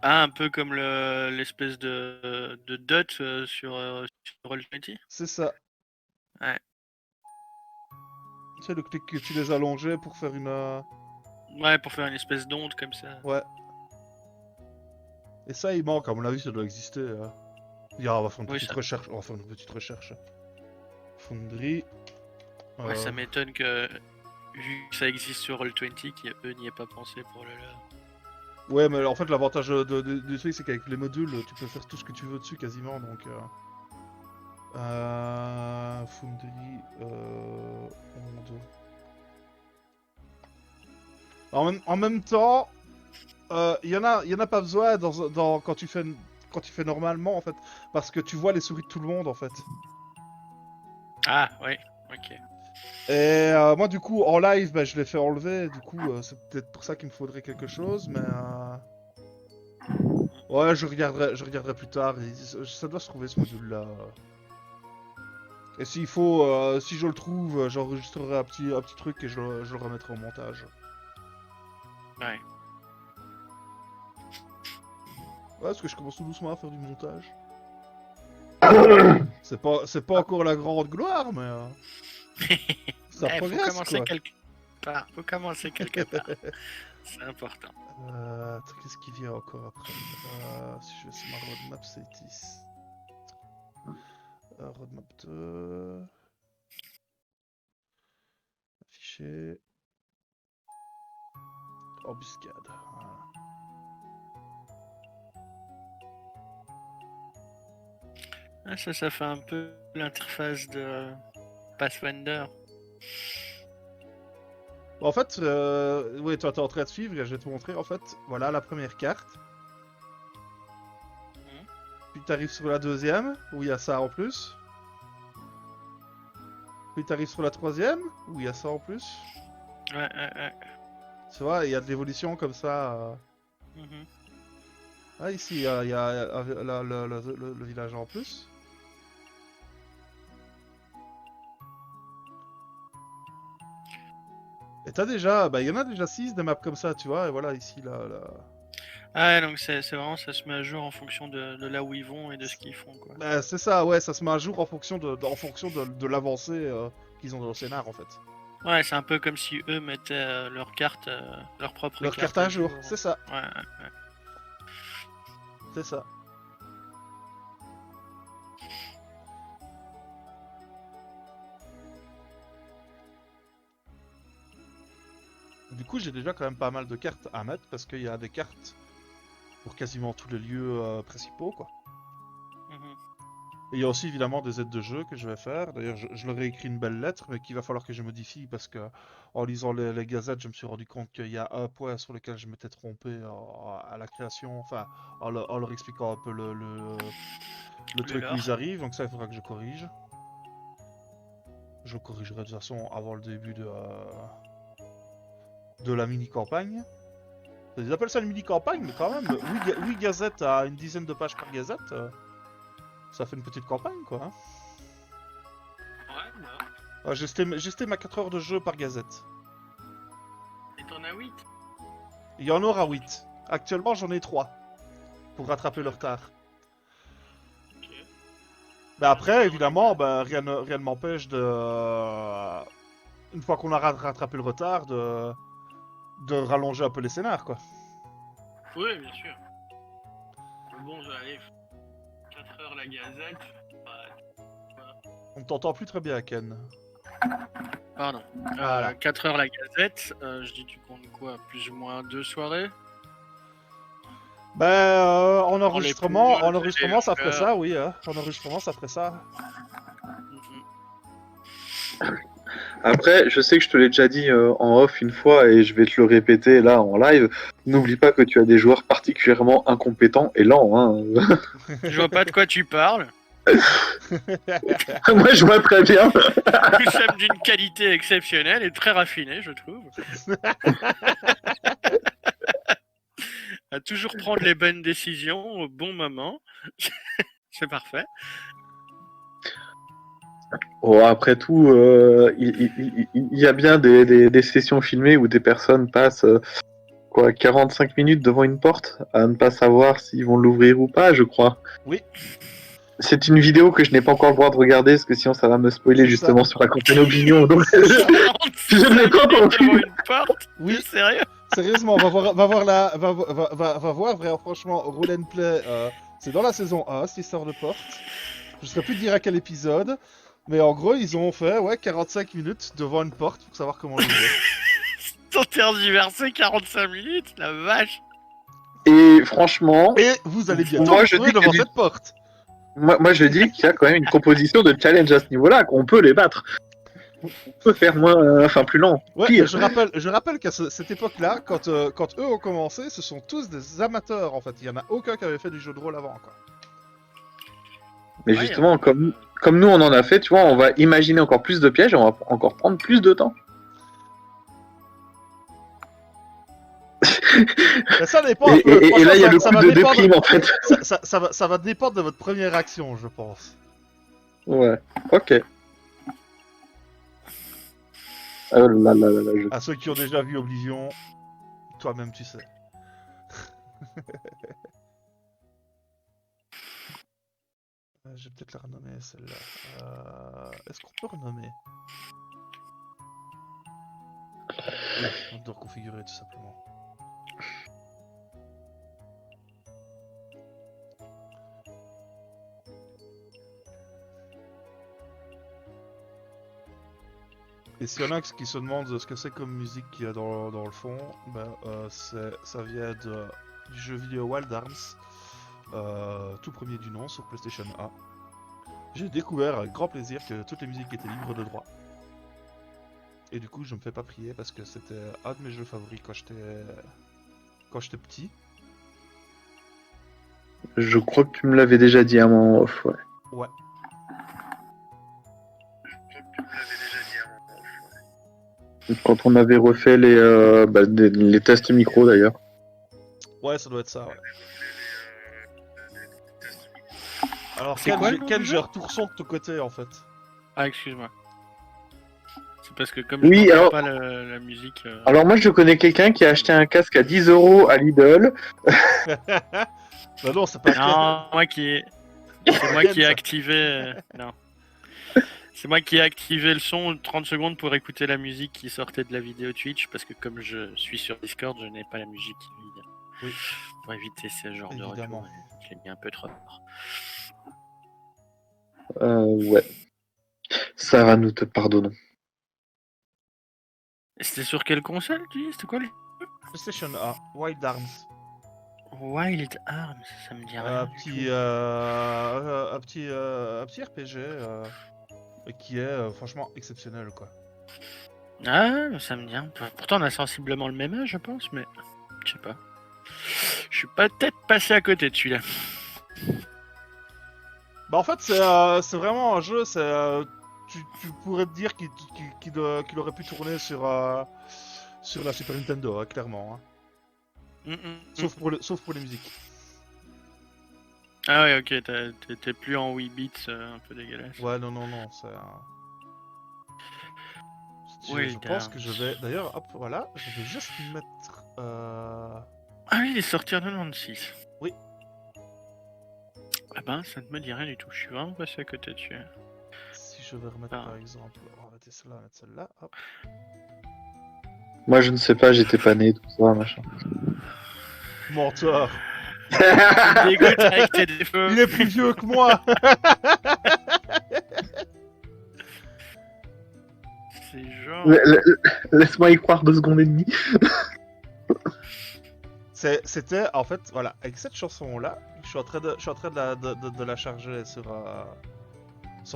Ah, un peu comme l'espèce de dot sur Roll20. C'est ça. Ouais. Tu sais, le clic que tu les allongeais pour faire une. Ouais, pour faire une espèce d'onde comme ça. Ouais. Et ça, il manque, à mon avis, ça doit exister. On va faire une Oui, petite ça, recherche. On va faire une petite recherche. Foundry. ouais, ça m'étonne que, vu que ça existe sur Roll20, qu'eux n'y aient pas pensé pour le leur. Ouais, mais en fait, l'avantage du truc, c'est qu'avec les modules, tu peux faire tout ce que tu veux dessus quasiment. Donc. Foundry. Onde. En même temps, y en a pas besoin quand tu fais normalement en fait, parce que tu vois les souris de tout le monde en fait. Ah, ouais, ok. Et moi du coup en live, bah, je l'ai fait enlever. Du coup, c'est peut-être pour ça qu'il me faudrait quelque chose, mais ouais, je regarderai plus tard. Ça doit se trouver ce module-là. Et s'il faut, si je le trouve, j'enregistrerai un petit truc et je le remettrai au montage. Ouais. Ouais, parce que je commence tout doucement à faire du montage. C'est pas encore la grande gloire, mais ça Faut progresse commencer quoi. quelque part. Faut commencer quelque part. C'est important. Attends, qu'est-ce qui vient encore après? Si je vais sur ma roadmap, c'est ici. Roadmap 2. Afficher. Embuscade. Voilà. Ah, ça fait un peu l'interface de Pathfinder. Bon, en fait, oui, toi t'es en train de suivre et je vais te montrer. En fait, voilà la première carte. Puis t'arrives sur la deuxième, où il y a ça en plus. Puis t'arrives sur la troisième, où il y a ça en plus. Ouais. Tu vois, il y a de l'évolution comme ça. Mhm. Ah, ici, il y a le village en plus. Et t'as déjà, bah, il y en a déjà 6 des maps comme ça, tu vois. Et voilà, ici, là. Ah, ouais, donc c'est vraiment, ça se met à jour en fonction de là où ils vont et de ce qu'ils font, quoi. Bah, c'est ça, ouais, ça se met à jour en fonction de l'avancée qu'ils ont dans le scénar, en fait. Ouais, c'est un peu comme si eux mettaient leur carte, leur propre Leur carte carte à à jour, jour. c'est ça. Ouais. C'est ça. Du coup, j'ai déjà quand même pas mal de cartes à mettre parce qu'il y a des cartes pour quasiment tous les lieux principaux, quoi. Mhm. Et il y a aussi évidemment des aides de jeu que je vais faire. D'ailleurs, je leur ai écrit une belle lettre, mais qu'il va falloir que je modifie parce que en lisant les gazettes, je me suis rendu compte qu'il y a un point sur lequel je m'étais trompé à la création, enfin, en leur expliquant un peu le truc où lore. ils arrivent. Donc ça, il faudra que je corrige. Je corrigerai de toute façon avant le début de la mini-campagne. Ils appellent ça une mini-campagne, mais quand même, 8 gazettes à une dizaine de pages par gazette, ça fait une petite campagne, quoi. Hein. Ouais, bah. J'estime à 4 heures de jeu par gazette. Et t'en as 8. Il y en aura 8. Actuellement, j'en ai 3 pour rattraper le retard. Ok. Mais après, évidemment, bah, rien ne m'empêche de... une fois qu'on a rattrapé le retard, de rallonger un peu les scénars, quoi. Oui, bien sûr. Mais bon, j'arrive. 4 heures la gazette. Bah, On t'entend plus très bien, Ken. pardon. Voilà. 4 heures la gazette. Je dis, tu comptes quoi? Plus ou moins 2 soirées? Ben, en les enregistrement, poules, les ça ferait fleurs. ça, oui. Hein. En enregistrement, ça ferait ça. Mhm. Après, je sais que je te l'ai déjà dit en off une fois et je vais te le répéter là en live. N'oublie pas que tu as des joueurs particulièrement incompétents et lents. Hein. Je vois pas de quoi tu parles. Moi, je vois très bien. Nous sommes d'une qualité exceptionnelle et très raffinée, je trouve. À toujours prendre les bonnes décisions au bon moment. C'est parfait. Oh, après tout, il y a bien des sessions filmées où des personnes passent 45 minutes devant une porte à ne pas savoir s'ils vont l'ouvrir ou pas, je crois. Oui. C'est une vidéo que je n'ai pas encore le droit de regarder parce que sinon ça va me spoiler C'est justement sur la campagne Opinion. Donc je n'ai pas encore devant vu. une porte. Oui. T'es sérieux? Sérieusement, va voir, franchement, Roll and Play, c'est dans la saison 1, cette histoire de porte. Je ne saurais plus te dire à quel épisode, mais en gros, ils ont fait 45 minutes devant une porte pour savoir comment l'ouvrir. T'en tergiversé 45 minutes, la vache. Et franchement, Et vous allez bientôt Moi, vous je retrouver dis que devant du- cette porte. moi je dis qu'il y a quand même une proposition de challenge à ce niveau-là, qu'on peut les battre. On peut faire moins, plus lent, Ouais, pire. mais je rappelle qu'à cette époque-là, quand eux ont commencé, ce sont tous des amateurs en fait. Il y en a aucun qui avait fait du jeu de rôle avant, quoi. Mais Ouais, justement, comme nous on en a fait, tu vois, on va imaginer encore plus de pièges, et on va encore prendre plus de temps. Mais ça dépend un Et, peu. et- et Franchement, là, il y a le ça coup va de dépendre. déprime en fait. Ça va dépendre de votre première action, je pense. Ouais, ok. Oh là là là là, À ceux qui ont déjà vu Oblivion, toi-même tu sais. Je vais peut-être la renommer celle-là. Est-ce qu'on peut renommer? Oui, on doit reconfigurer tout simplement. Et s'il y en a qui se demandent ce que c'est comme musique qu'il y a dans le fond, ben, ça vient du jeu vidéo Wild Arms, tout premier du nom sur PlayStation 1. J'ai découvert avec grand plaisir que toutes les musiques étaient libres de droit. Et du coup, je me fais pas prier parce que c'était un de mes jeux favoris quand j'étais petit. Je crois que tu me l'avais déjà dit à un moment off, ouais. Ouais. Quand on avait refait les tests micro d'ailleurs. Ouais, ça doit être ça, ouais. Alors, C'est quoi le nom Ken, du j'ai jeu un retour son de ton côté en fait. Ah, excuse-moi. C'est parce que comme Oui, je n'entends alors- pas la musique... Alors moi je connais quelqu'un qui a acheté un casque à 10 € à Lidl. Bah non, c'est pas Non, moi qui... C'est moi qui ai activé... Non. C'est moi qui ai activé le son 30 secondes pour écouter la musique qui sortait de la vidéo Twitch, parce que comme je suis sur Discord, je n'ai pas la musique, évidemment. Oui. Pour éviter ce genre de Évidemment. retour. Je l'ai mis un peu trop tard. Ouais. Sarah, nous te pardonnons. C'était sur quelle console, tu dis? C'était quoi le PlayStation 1, Wild Arms. Wild Arms, ça me dit rien du tout. Un petit RPG qui est franchement exceptionnel, quoi. Ah, ça me dit rien. Pourtant, on a sensiblement le même âge, je pense, mais je sais pas. Je suis peut-être passé à côté de celui-là. Bah en fait c'est vraiment un jeu, tu pourrais te dire qu'il aurait pu tourner sur la Super Nintendo, hein, clairement. Hein. Sauf pour les musiques. Ah ouais, ok, t'es plus en 8 bits un peu dégueulasse. Ouais, non, c'est... Je pense que je vais... D'ailleurs, hop, voilà, je vais juste mettre... Ah oui, il est sorti en 96. Oui. Ah ben, ça ne me dit rien du tout, je suis vraiment passé à côté dessus. Si je vais remettre par exemple... On va mettre celle-là, hop. Moi, je ne sais pas, j'étais pas né, tout ça, machin. Menteur. Tu me dégoûtes avec tes défauts. Il est plus vieux que moi. C'est genre... Laisse-moi y croire 2 secondes et demie. C'était, en fait, voilà, avec cette chanson-là, je suis en train de la charger sur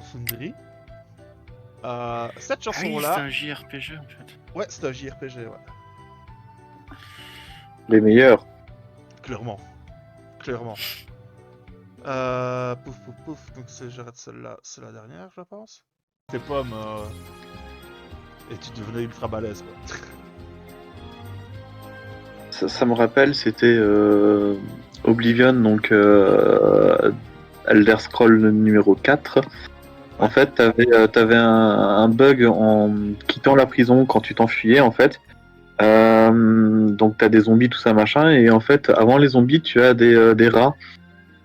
Foundry. Cette Ah oui, chanson-là... c'est un JRPG en fait. Ouais, c'est un JRPG, ouais. Les meilleurs. Clairement. Pouf. Donc j'arrête celle-là, c'est la dernière, je pense. Tes pommes, et tu devenais ultra balèze, quoi. Ça me rappelle, c'était Oblivion, donc Elder Scroll numéro 4. En fait, t'avais un bug en quittant la prison quand tu t'enfuyais, en fait. Donc t'as des zombies, tout ça, machin, et en fait, avant les zombies, tu as des rats.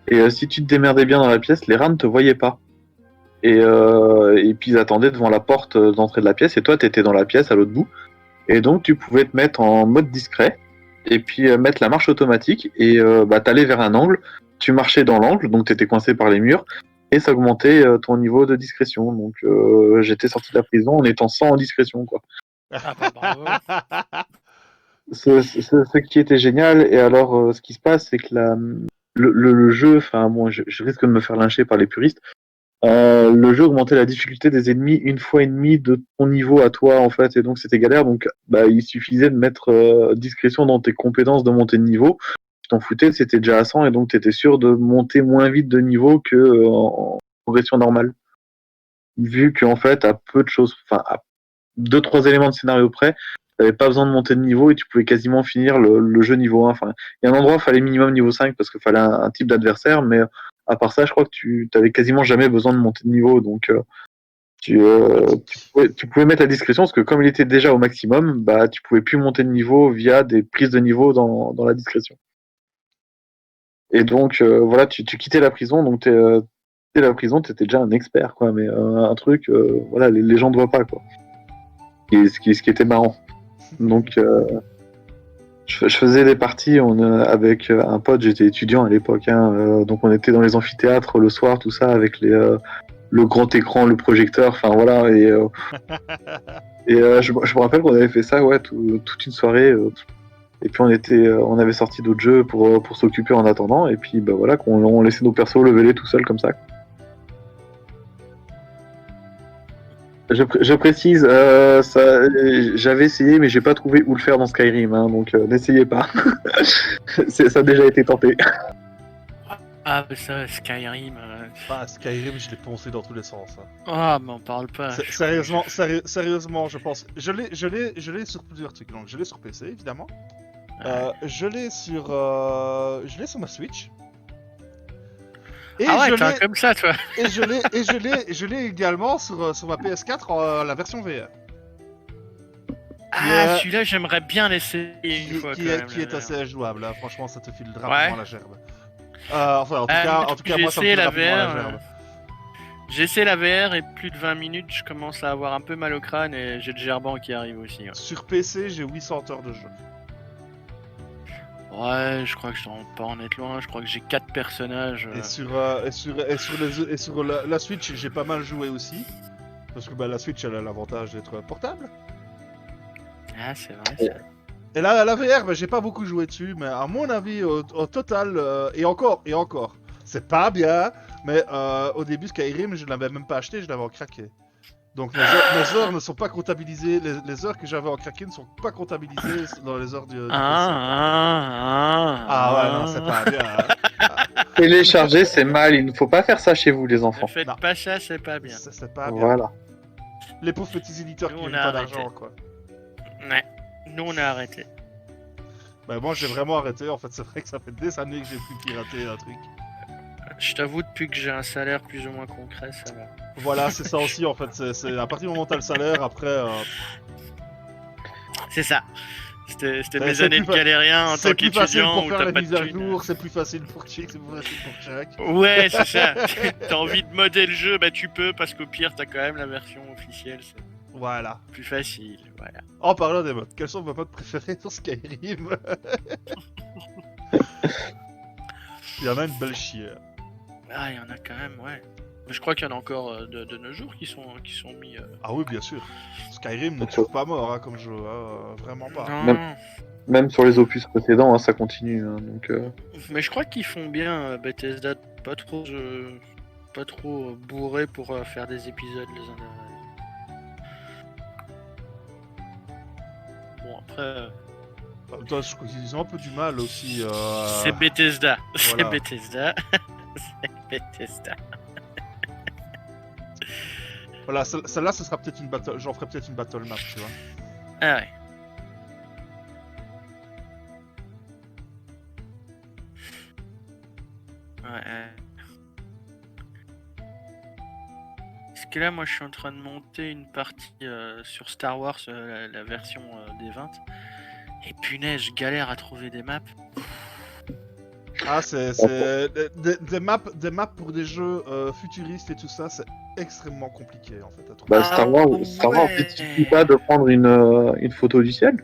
Et si tu te démerdais bien dans la pièce, les rats ne te voyaient pas. Et puis ils attendaient devant la porte d'entrée de la pièce, et toi, t'étais dans la pièce à l'autre bout. Et donc tu pouvais te mettre en mode discret, et puis mettre la marche automatique, et t'allais vers un angle, tu marchais dans l'angle, donc t'étais coincé par les murs, et ça augmentait ton niveau de discrétion. Donc j'étais sorti de la prison en étant sans discrétion, quoi. Ah bah bravo. Ce qui était génial, et alors ce qui se passe, c'est que le jeu, enfin bon, je risque de me faire lyncher par les puristes, le jeu augmentait la difficulté des ennemis 1,5 fois de ton niveau à toi, en fait, et donc c'était galère, donc il suffisait de mettre discrétion dans tes compétences de montée de niveau, tu t'en foutais, c'était déjà à 100, et donc t'étais sûr de monter moins vite de niveau que en progression normale. Vu qu'en fait, à peu de choses, enfin, à 2-3 éléments de scénario près, t'avais pas besoin de monter de niveau et tu pouvais quasiment finir le jeu niveau 1. Enfin, il y a un endroit où il fallait minimum niveau 5 parce qu'il fallait un type d'adversaire, mais à part ça, je crois que tu t'avais quasiment jamais besoin de monter de niveau. Donc, tu pouvais mettre la discrétion parce que comme il était déjà au maximum, tu pouvais plus monter de niveau via des prises de niveau dans la discrétion. Et donc, voilà, tu quittais la prison, donc la prison, t'étais déjà un expert, quoi, mais un truc, voilà, les gens ne voient pas, quoi. Ce qui était marrant. Donc, je faisais des parties avec un pote, j'étais étudiant à l'époque, hein, donc on était dans les amphithéâtres le soir, tout ça, avec le grand écran, le projecteur, enfin voilà, et je me rappelle qu'on avait fait ça, ouais, toute une soirée, et puis on avait sorti d'autres jeux pour s'occuper en attendant, et puis voilà, qu'on laissait nos persos leveler tout seuls comme ça. Je précise, j'avais essayé, mais j'ai pas trouvé où le faire dans Skyrim, hein, donc n'essayez pas. Ça a déjà été tenté. Ah mais ça, Skyrim... Skyrim, je l'ai poncé dans tous les sens. Hein. Ah, m'en parle pas. Sérieusement, je pense... Je l'ai sur plusieurs trucs. Donc, je l'ai sur PC, évidemment. Ouais. Je l'ai sur ma Switch. Et Ah ouais, t'es un comme ça, toi. Et je l'ai également sur ma PS4, la version VR. Ah, celui-là, j'aimerais bien l'essayer une fois. Qui est assez jouable, là. Franchement, ça te file rapidement Ouais. la gerbe. Enfin, en tout cas, moi, ça me file rapidement la gerbe. J'ai essayé la VR et plus de 20 minutes, je commence à avoir un peu mal au crâne et j'ai le gerban qui arrive aussi. Ouais. Sur PC, j'ai 800 heures de jeu. Ouais, je crois que je dois pas en être loin. Je crois que j'ai 4 personnages. Et sur la Switch, j'ai pas mal joué aussi. Parce que bah, la Switch, elle a l'avantage d'être portable. Ah, c'est vrai ça. Et là, la VR, bah, j'ai pas beaucoup joué dessus, mais à mon avis, au total, et encore, c'est pas bien, mais au début, Skyrim, je l'avais même pas acheté, je l'avais en craqué. Donc mes heures ne sont pas comptabilisées, les heures que j'avais en craqué ne sont pas comptabilisées dans les heures du PC. Ah ouais, non, c'est pas bien. Hein. Ah, Télécharger, c'est mal. Il ne faut pas faire ça chez vous, les Ne enfants. faites Non. pas ça, c'est pas bien. c'est pas bien. Voilà. Les pauvres petits éditeurs Nous, qui on gagnent a pas arrêté. d'argent, quoi. Ouais. Nous, on a arrêté. Bah, moi, j'ai vraiment arrêté. En fait, c'est vrai que ça fait des années que j'ai plus piraté un truc. Je t'avoue, depuis que j'ai un salaire plus ou moins concret, ça va. Voilà, c'est ça aussi, en fait. C'est à partir du moment où t'as le salaire, après. C'est ça. C'était Mais mes c'est années plus de fa- galérien en tant C'est plus facile qu'étudiant pour où faire t'as les pas de mises à thunes. jour, c'est plus facile pour Chick, c'est plus facile pour Jack. Ouais, c'est ça. T'as envie de modder le jeu, bah tu peux, parce qu'au pire, t'as quand même la version officielle. C'est Voilà. plus facile, voilà. En parlant des modes, quels sont vos modes préférés sur Skyrim? Il y en a une belle chier. Ah, il y en a quand même, ouais. Mais je crois qu'il y en a encore de nos jours qui sont mis. Ah oui, bien sûr. Skyrim n'est toujours pas mort hein, comme jeu, hein, vraiment pas. Non, Même sur les opus précédents, hein, ça continue. Hein, donc, mais je crois qu'ils font bien Bethesda, pas trop, bourré pour faire des épisodes les uns derrière les autres. Bon, après, En même temps, je crois qu'ils ont un peu du mal aussi. c'est Bethesda. voilà. C'est Bethesda. C'est Bethesda. Voilà, celle-là, ce sera peut-être une battle. J'en ferai peut-être une battle map, tu vois. Ah ouais. Ouais. Parce que là, moi, je suis en train de monter une partie sur Star Wars, la version des 20. Et punaise, je galère à trouver des maps. Ah, c'est des maps pour des jeux futuristes et tout ça, c'est extrêmement compliqué en fait à trouver. bah, Star Wars, ouais. il suffit pas de prendre une photo du ciel.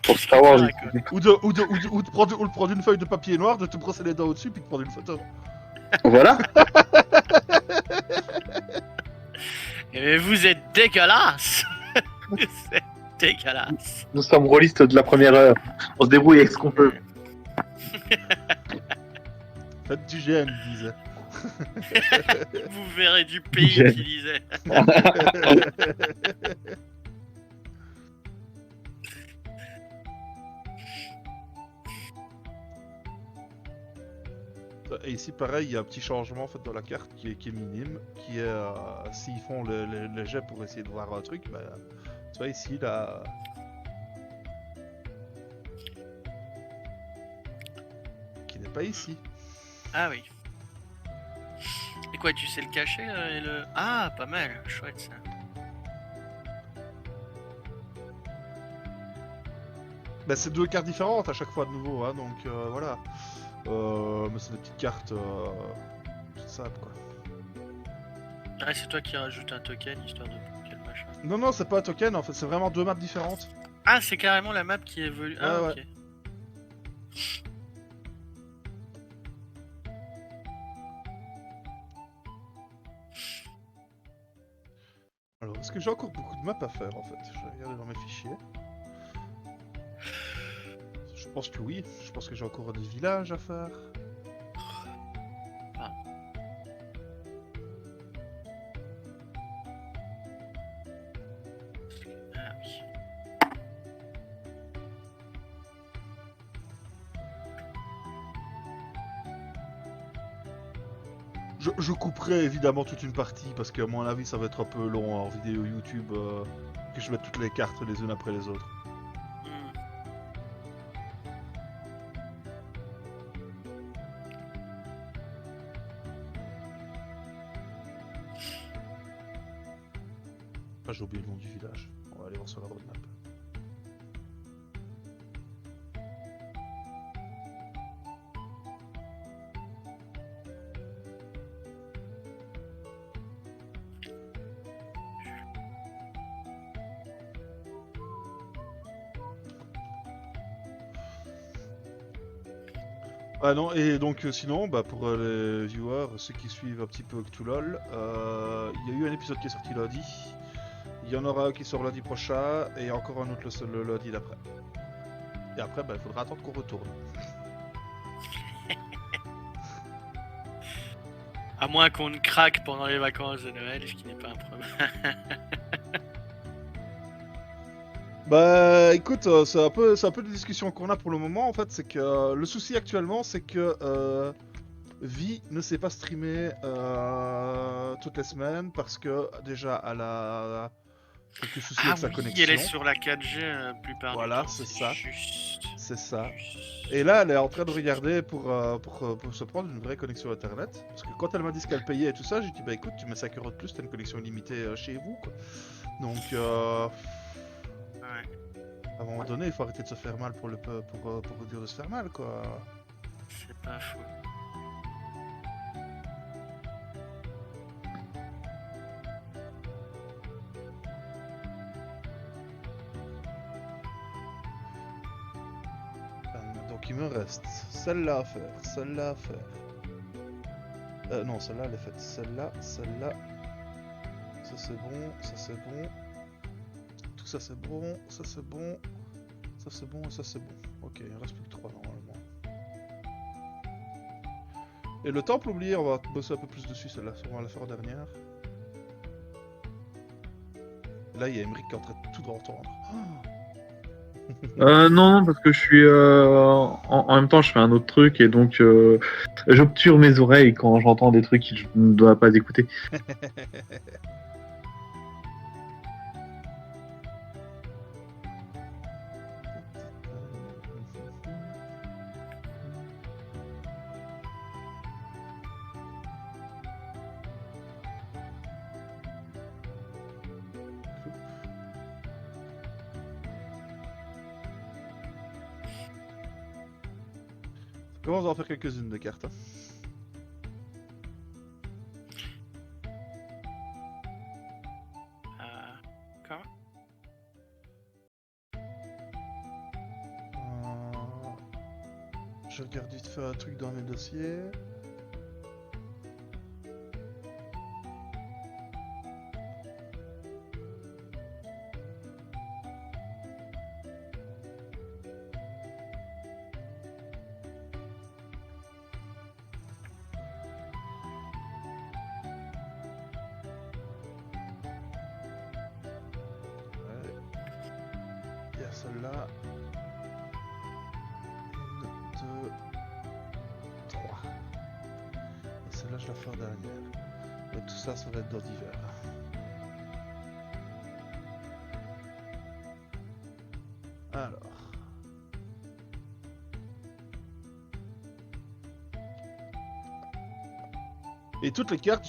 Pour Star Wars, il suffit- Ou de prendre une feuille de papier noir, de te brosser les dents au-dessus, puis de prendre une photo. Voilà. Mais vous êtes dégueulasse. Vous êtes dégueulasse. Nous sommes rôlistes de la première heure. On se débrouille avec ce qu'on peut. Faites du GN, ils disaient. Vous verrez du pays J'aime. qui disait. Et ici, pareil, il y a un petit changement en fait dans la carte qui est minime, qui est s'ils font le jet pour essayer de voir un truc, bah, tu vois ici là. Qui n'est pas ici. Ah oui. Et quoi, tu sais le cacher et le... Ah, pas mal, chouette ça. Bah, c'est deux cartes différentes à chaque fois de nouveau, hein, donc voilà. Mais c'est des petites cartes toutes simples quoi. Ah, c'est toi qui rajoutes un token histoire de bloquer le machin. Non, non, c'est pas un token en fait, c'est vraiment deux maps différentes. Ah, c'est carrément la map qui évolue. Ah, Ouais, ok. Alors, est-ce que j'ai encore beaucoup de maps à faire en fait? Je vais regarder dans mes fichiers. Je pense que oui, je pense que j'ai encore des villages à faire. Ah oui. Je couperai évidemment toute une partie parce qu'à mon avis ça va être un peu long en vidéo YouTube que je mette toutes les cartes les unes après les autres. Hmm. Ah, j'ai oublié le nom du village. On va aller voir sur la roadmap. Ah non, et donc sinon, bah, pour les viewers, ceux qui suivent un petit peu Cthulhu, il y a eu un épisode qui est sorti lundi. Il y en aura un qui sort lundi prochain et encore un autre le lundi d'après. Et après, bah, il faudra attendre qu'on retourne. À moins qu'on ne craque pendant les vacances de Noël, ce qui n'est pas un problème. Bah écoute, c'est un peu des discussions qu'on a pour le moment en fait, c'est que le souci actuellement c'est que Vi ne sait pas streamer toutes les semaines parce que déjà elle a quelques soucis Ah avec sa oui, elle est connexion. sur la 4G la plupart du Voilà, temps, c'est c'est ça, juste. c'est ça. Juste. Et là elle est en train de regarder pour se prendre une vraie connexion internet. Parce que quand elle m'a dit ce qu'elle payait et tout ça, j'ai dit bah écoute tu mets 5 euros de plus, t'as une connexion illimitée chez vous quoi. Donc Ouais, à un moment donné, il faut arrêter de se faire mal pour dire de se faire mal, quoi. c'est pas faux. Donc il me reste celle-là à faire, celle-là à faire. Non, celle-là elle est faite. Celle-là, celle-là. Ça c'est bon, ça c'est bon. Tout ça c'est bon, ça c'est bon. Ça c'est bon et ça c'est bon. Ok, il ne reste plus que 3 normalement. Et le temple oublié, on va bosser un peu plus dessus celle-là. On va la faire en dernière. Là, il y a Emmerich qui est en train de tout entendre. Non, parce que je suis en même temps, je fais un autre truc et donc j'obture mes oreilles quand j'entends des trucs que je ne dois pas écouter. Comment on va en faire quelques-unes de cartes. Hein. Comment Je regarde vite fait un truc dans mes dossiers. Ouais. Il y a celle-là. 1, 2, 3. Et celle-là, je la fais en dernière. Et tout ça, ça va être dans d'hiver. Alors. Et toutes les cartes,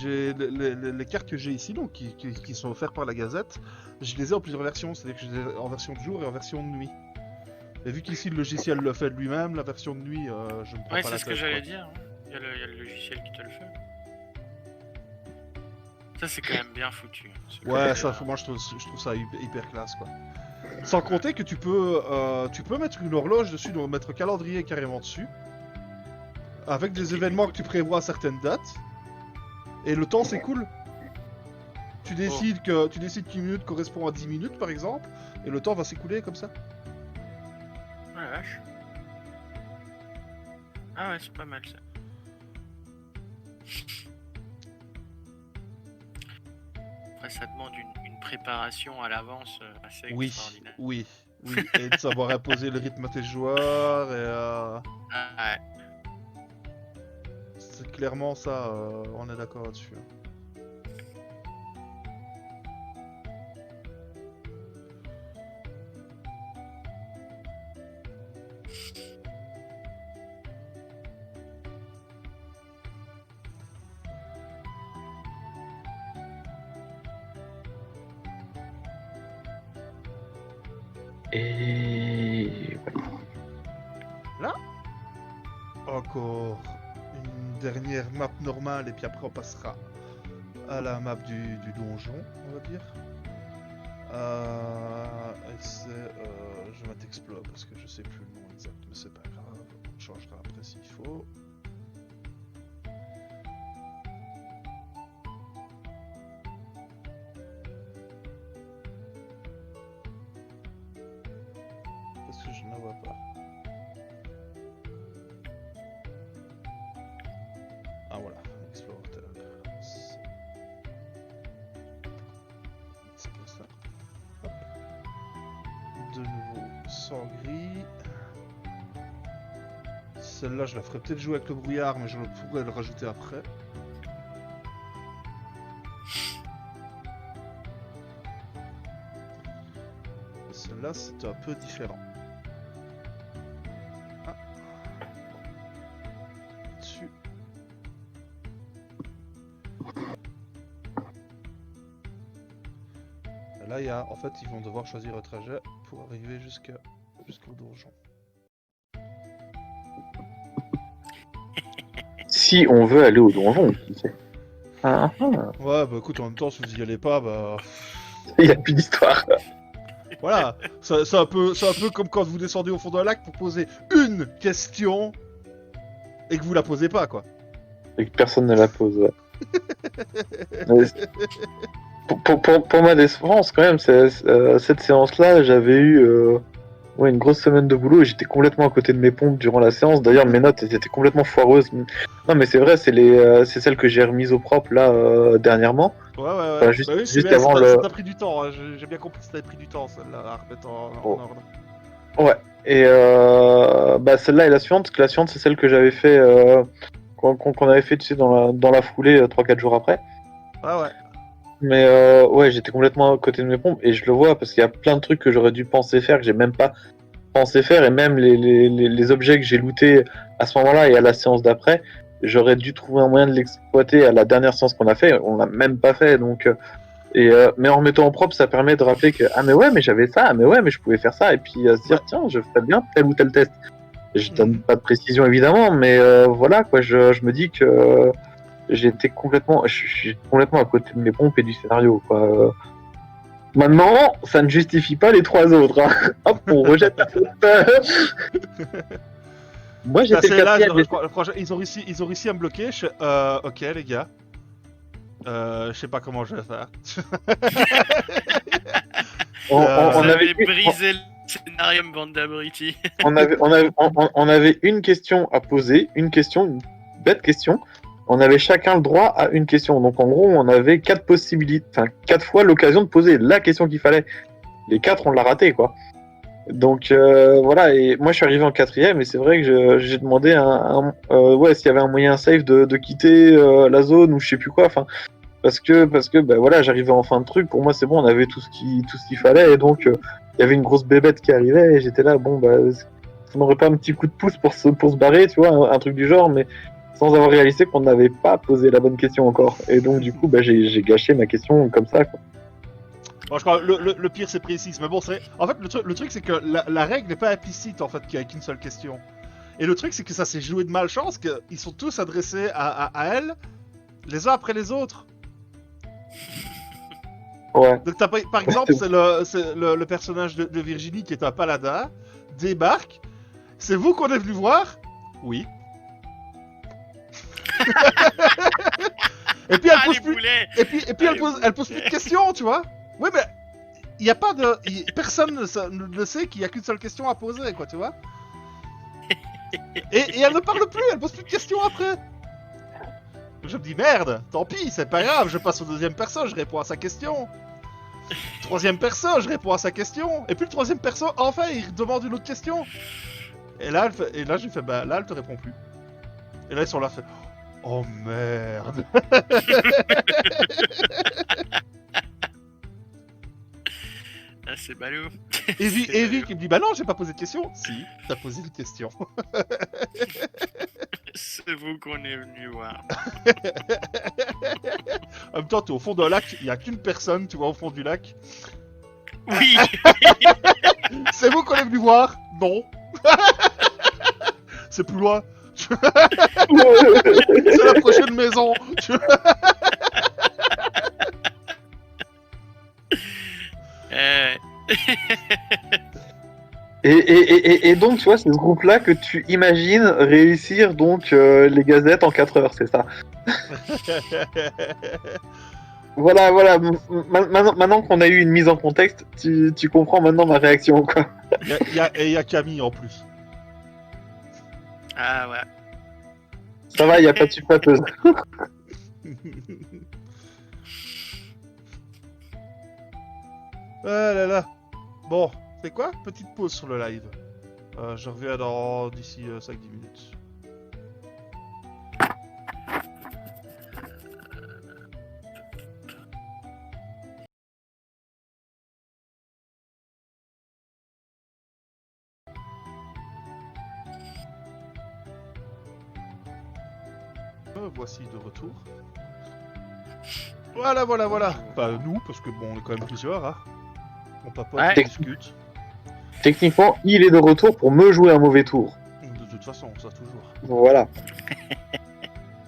les cartes que j'ai ici, donc qui sont offertes par la Gazette, je les ai en plusieurs versions, c'est-à-dire que je les ai en version de jour et en version de nuit. Et vu qu'ici le logiciel le fait de lui-même, la version de nuit, je me prends Ouais, pas c'est la ce que tête. j'allais Quoi. dire. Hein. Il y a le logiciel qui te le fait. Ça, c'est quand même bien foutu. Hein, ce Ouais, côté-là. ça, moi je trouve ça hyper classe quoi. Sans compter que tu peux mettre une horloge dessus, donc mettre un calendrier carrément dessus, avec des événements que tu prévois à certaines dates, et le temps s'écoule. Tu décides qu'une minute correspond à 10 minutes par exemple, et le temps va s'écouler comme ça. Oh la vache. Ah ouais, c'est pas mal ça. Après, ça demande une préparation à l'avance assez Oui, extraordinaire. oui, oui, et de savoir imposer le rythme à tes joueurs, et Ah, ouais. c'est clairement ça, on est d'accord là-dessus. Hein. Et Là, encore une dernière map normale, et puis après on passera à la map du donjon, on va dire. Et c'est... je vais mettre Explore parce que je sais plus le nom exact, mais c'est pas grave. changera après s'il faut. Parce que je ne la vois pas. Ah voilà, explorateur. C'est comme ça. Hop. De nouveau sans gris. Celle-là, je la ferai peut-être jouer avec le brouillard, mais je pourrais le rajouter après. Celle-là, c'est un peu différent. Ah. Dessus. Là, il y a, en fait, ils vont devoir choisir un trajet pour arriver jusqu'au donjon. Si on veut aller au donjon, qui sait. Ah, ah. Ouais, bah écoute, en même temps, si vous y allez pas, bah... Il n'y a plus d'histoire. Voilà, c'est un peu comme quand vous descendez au fond d'un lac pour poser une question et que vous la posez pas, quoi. Et que personne ne la pose, ouais. Mais pour ma défense, quand même, cette séance-là, j'avais eu ouais, une grosse semaine de boulot et j'étais complètement à côté de mes pompes durant la séance. D'ailleurs, mes notes étaient complètement foireuses. Non, mais c'est vrai, c'est celles que j'ai remises au propre là dernièrement. Ouais. Enfin, juste, Bah oui, juste bien, avant ça t'a pris du temps, hein. J'ai bien compris que ça t'avait pris du temps, celle-là, à remettre en Oh. ordre. Ouais. Et bah celle-là et la suivante, parce que la suivante c'est celle que j'avais fait qu'on avait fait, tu sais, dans la foulée 3-4 jours après. Ouais. Mais ouais, j'étais complètement à côté de mes pompes et je le vois parce qu'il y a plein de trucs que j'aurais dû penser faire que j'ai même pas pensé faire, et même les objets que j'ai lootés à ce moment-là et à la séance d'après, j'aurais dû trouver un moyen de l'exploiter à la dernière séance qu'on a fait. On l'a même pas fait, donc mais en remettant en propre, ça permet de rappeler que ah mais ouais, mais j'avais ça, ah mais ouais, mais je pouvais faire ça, et puis se dire tiens, je ferais bien tel ou tel test. Je donne pas de précision évidemment, mais voilà quoi, je me dis que je suis complètement à côté de mes pompes et du scénario, quoi. Maintenant, ça ne justifie pas les trois autres. Hein. Hop, on rejette la faute. Moi, j'étais le Là, quatrième. ils ont réussi à me bloquer. Ok, les gars. Je sais pas comment je vais faire. On Vous avait avez brisé le scénario, bande d'abrutis. on avait une question à poser, une bête question. On avait chacun le droit à une question. Donc en gros, on avait 4 possibilités, enfin 4 fois l'occasion de poser la question qu'il fallait. Les 4, on l'a raté, quoi. Donc voilà, et moi je suis arrivé en quatrième, et c'est vrai que j'ai demandé ouais, s'il y avait un moyen safe de quitter la zone ou je sais plus quoi, enfin parce que bah, voilà, j'arrivais en fin de truc, pour moi c'est bon, on avait tout ce qu'il fallait, et donc il y avait une grosse bébête qui arrivait et j'étais là, bon bah ça m'aurait pas un petit coup de pouce pour se barrer, tu vois, un truc du genre, mais sans avoir réalisé qu'on n'avait pas posé la bonne question encore, et donc du coup bah j'ai gâché ma question comme ça, quoi. Bon, je crois le pire c'est précis, mais bon, en fait le truc c'est que la règle n'est pas implicite en fait qu'il y a qu'une seule question. Et le truc c'est que ça s'est joué de malchance, qu'ils sont tous adressés à elle, les uns après les autres. Ouais. Donc par exemple, c'est le personnage de Virginie qui est un paladin, débarque. C'est vous qu'on est venu voir? Oui. Et puis elle pose plus. Et puis elle pose plus de questions, tu vois. Oui, mais il y a pas de, personne ne sait qu'il y a qu'une seule question à poser, quoi, tu vois. Et elle ne parle plus, elle pose plus de questions après. Je me dis merde, tant pis, c'est pas grave, je passe au deuxième perso, je réponds à sa question. Troisième perso, je réponds à sa question. Et puis le troisième perso, enfin, il demande une autre question. Et là, j'ai fait, bah là, elle te répond plus. Et là, ils sont là, fait, oh merde. Ah, c'est ballot. Evie qui me dit, bah non, j'ai pas posé de question. Si, t'as posé une question. C'est vous qu'on est venu voir. En même temps, t'es au fond d'un lac, il y a qu'une personne, tu vois, au fond du lac. Oui. C'est vous qu'on est venu voir? Non. C'est plus loin. C'est la prochaine maison. Et donc, tu vois, c'est ce groupe-là que tu imagines réussir donc les gazettes en 4 heures, c'est ça. Voilà, voilà. Maintenant qu'on a eu une mise en contexte, tu comprends maintenant ma réaction, quoi. Il y a Camille en plus. Ah ouais. Ça va, il n'y a pas de suppateuse. Ah là là. Bon, c'est quoi? Petite pause sur le live. Je reviens d'ici 5-10 minutes. Voici de retour. Voilà. Enfin, nous, parce que bon, on est quand même plusieurs, hein. On papote, Ouais. on discute. Techniquement, il est de retour pour me jouer un mauvais tour. De toute façon, ça toujours. Voilà.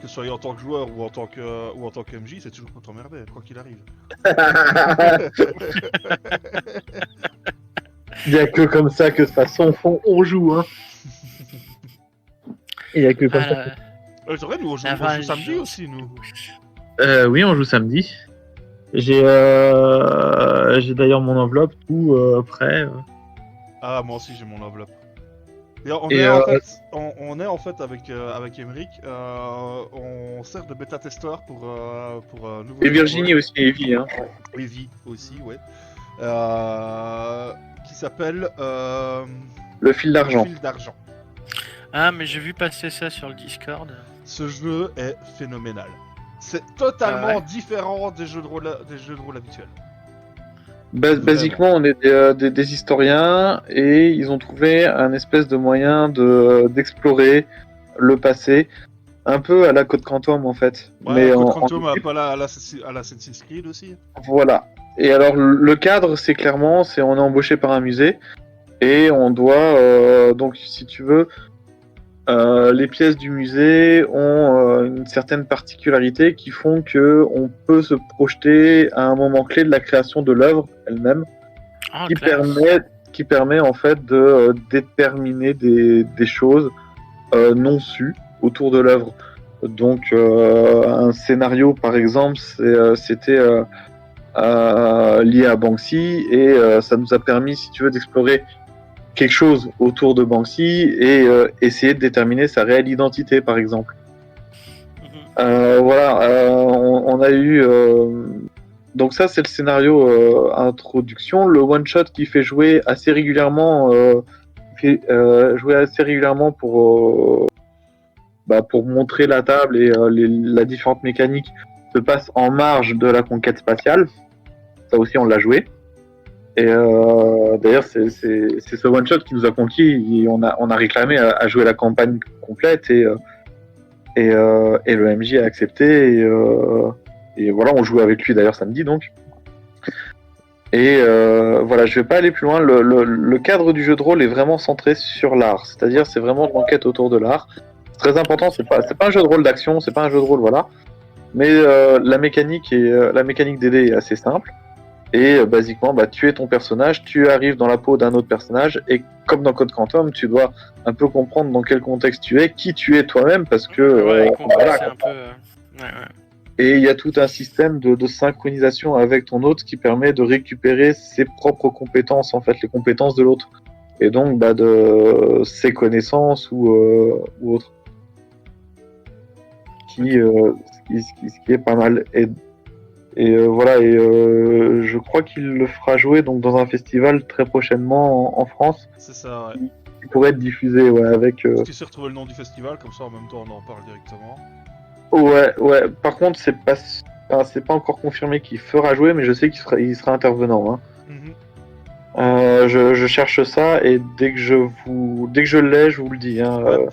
Que ce soit en tant que joueur ou en tant que MJ, c'est toujours pour t'emmerder, quoi qu'il arrive. Il n'y a que comme ça que de toute façon on joue, hein. Il n'y a que comme ça. C'est vrai, nous on joue samedi aussi, nous. Oui, on joue samedi. J'ai d'ailleurs mon enveloppe, tout prêt. Ah, moi aussi j'ai mon enveloppe. Et on est en fait avec Emeric, on sert de bêta-testeur pour nouveau. Et Virginie aussi, Evie, hein. Evie aussi, ouais. Qui s'appelle Le fil d'argent. Le fil d'argent. Ah, mais j'ai vu passer ça sur le Discord. Ce jeu est phénoménal. C'est totalement ouais. différent des jeux de rôle habituels. Basiquement, on est des historiens et ils ont trouvé un espèce de moyen d'explorer le passé, un peu à la Code Quantum en fait. Ouais, mais Code Quantum, un peu à l'Assassin's Creed aussi. Voilà. Et alors le cadre, c'est clairement, on est embauché par un musée et on doit donc si tu veux. Les pièces du musée ont une certaine particularité qui font que on peut se projeter à un moment clé de la création de l'œuvre elle-même, qui permet en fait de déterminer des choses non sues autour de l'œuvre. Donc un scénario par exemple, c'était lié à Banksy et ça nous a permis, si tu veux, d'explorer quelque chose autour de Banksy et essayer de déterminer sa réelle identité, par exemple. Voilà, on a eu... Donc ça, c'est le scénario introduction. Le one-shot qui fait jouer assez régulièrement, pour montrer la table et la différente mécanique se passe en marge de la conquête spatiale. Ça aussi, on l'a joué. Et d'ailleurs, c'est ce one-shot qui nous a conquis. Et on a réclamé à jouer la campagne complète et le MJ a accepté. Et voilà, on jouait avec lui d'ailleurs samedi donc. Et voilà, je vais pas aller plus loin. Le cadre du jeu de rôle est vraiment centré sur l'art. C'est-à-dire, c'est vraiment de l'enquête autour de l'art. C'est très important. C'est pas un jeu de rôle d'action. C'est pas un jeu de rôle, voilà. Mais la mécanique des dés est assez simple. Et basiquement, tu es ton personnage, tu arrives dans la peau d'un autre personnage, et comme dans Code Quantum, tu dois un peu comprendre dans quel contexte tu es, qui tu es toi-même, parce que... un peu... Et il y a tout un système de synchronisation avec ton hôte qui permet de récupérer ses propres compétences, en fait, les compétences de l'autre. Et donc, de ses connaissances ou autres. Ce qui est pas mal. Et voilà, et je crois qu'il le fera jouer donc dans un festival très prochainement en France. C'est ça, ouais. Qui pourrait être diffusé, ouais, avec. Est-ce que tu sais retrouver le nom du festival, comme ça en même temps on en parle directement. Ouais. Par contre, c'est pas encore confirmé qu'il fera jouer, mais je sais qu'il sera intervenant. Hein. Je cherche ça et dès que je l'ai, je vous le dis. Hein, ouais.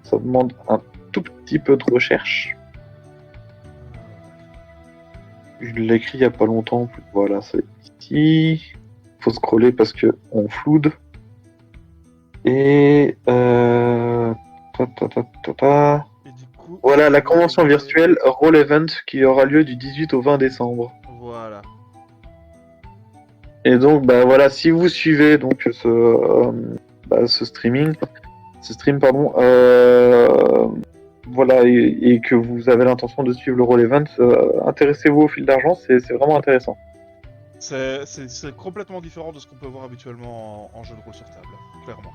Ça demande un tout petit peu de recherche. Je l'ai écrit il y a pas longtemps. Voilà, c'est ici. Faut scroller parce que on floude. Et voilà, la convention virtuelle Roll Event qui aura lieu du 18 au 20 décembre. Voilà. Et donc, bah voilà, si vous suivez donc ce stream, pardon, voilà, et que vous avez l'intention de suivre le Roll Event, intéressez-vous au fil d'argent, c'est vraiment intéressant. C'est complètement différent de ce qu'on peut voir habituellement en jeu de rôle sur table, clairement.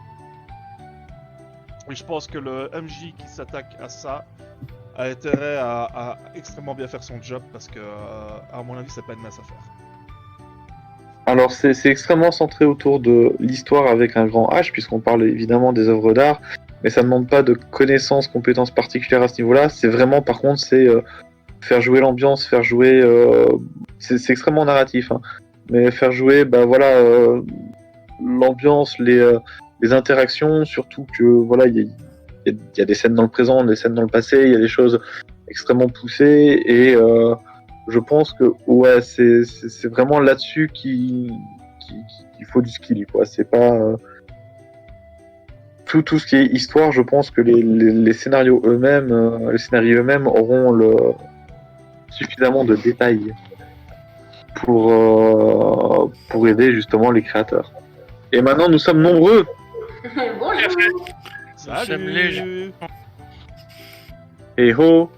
Et je pense que le MJ qui s'attaque à ça a intérêt à extrêmement bien faire son job parce que, à mon avis, c'est pas une mince affaire. Alors c'est extrêmement centré autour de l'histoire avec un grand H, puisqu'on parle évidemment des œuvres d'art, mais ça ne demande pas de connaissances, compétences particulières à ce niveau-là. C'est vraiment, par contre, c'est faire jouer l'ambiance, faire jouer... c'est extrêmement narratif, hein. Mais faire jouer, bah voilà, l'ambiance, les interactions, surtout que voilà, il y a des scènes dans le présent, des scènes dans le passé, il y a des choses extrêmement poussées, et je pense que ouais, c'est vraiment là-dessus qu'il faut du skill, quoi. C'est pas tout ce qui est histoire. Je pense que les scénarios eux-mêmes, auront suffisamment de détails pour aider justement les créateurs. Et maintenant, nous sommes nombreux. Bonjour. sommes légion. Et ho,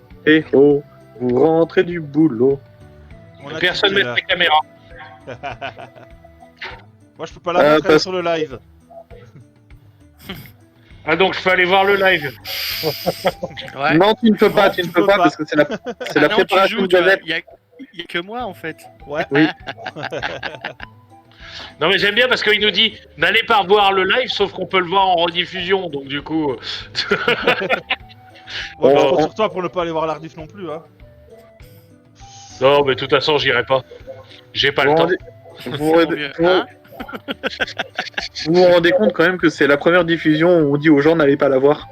vous rentrez du boulot. On a Personne cliqué, met là. sa caméra. Moi, je peux pas la montrer parce- sur le live. Ah donc je peux aller voir le live. Ouais. Non, tu ne peux pas, Non, tu ne tu peux peux pas, pas. parce que c'est la Ah non, tu préparation joues, de Gazette. il y a que moi en fait. Ouais. Oui. Non mais j'aime bien parce qu'il nous dit n'allez pas voir le live sauf qu'on peut le voir en rediffusion donc du coup. Ouais, mais je On- compte sur toi pour ne pas aller voir l'Ardif non plus, hein. Non mais de toute façon j'irai pas. J'ai pas le temps. Vous vous rendez- mieux, vous- hein. vous vous rendez compte quand même que c'est la première diffusion où on dit aux gens n'allez pas la voir.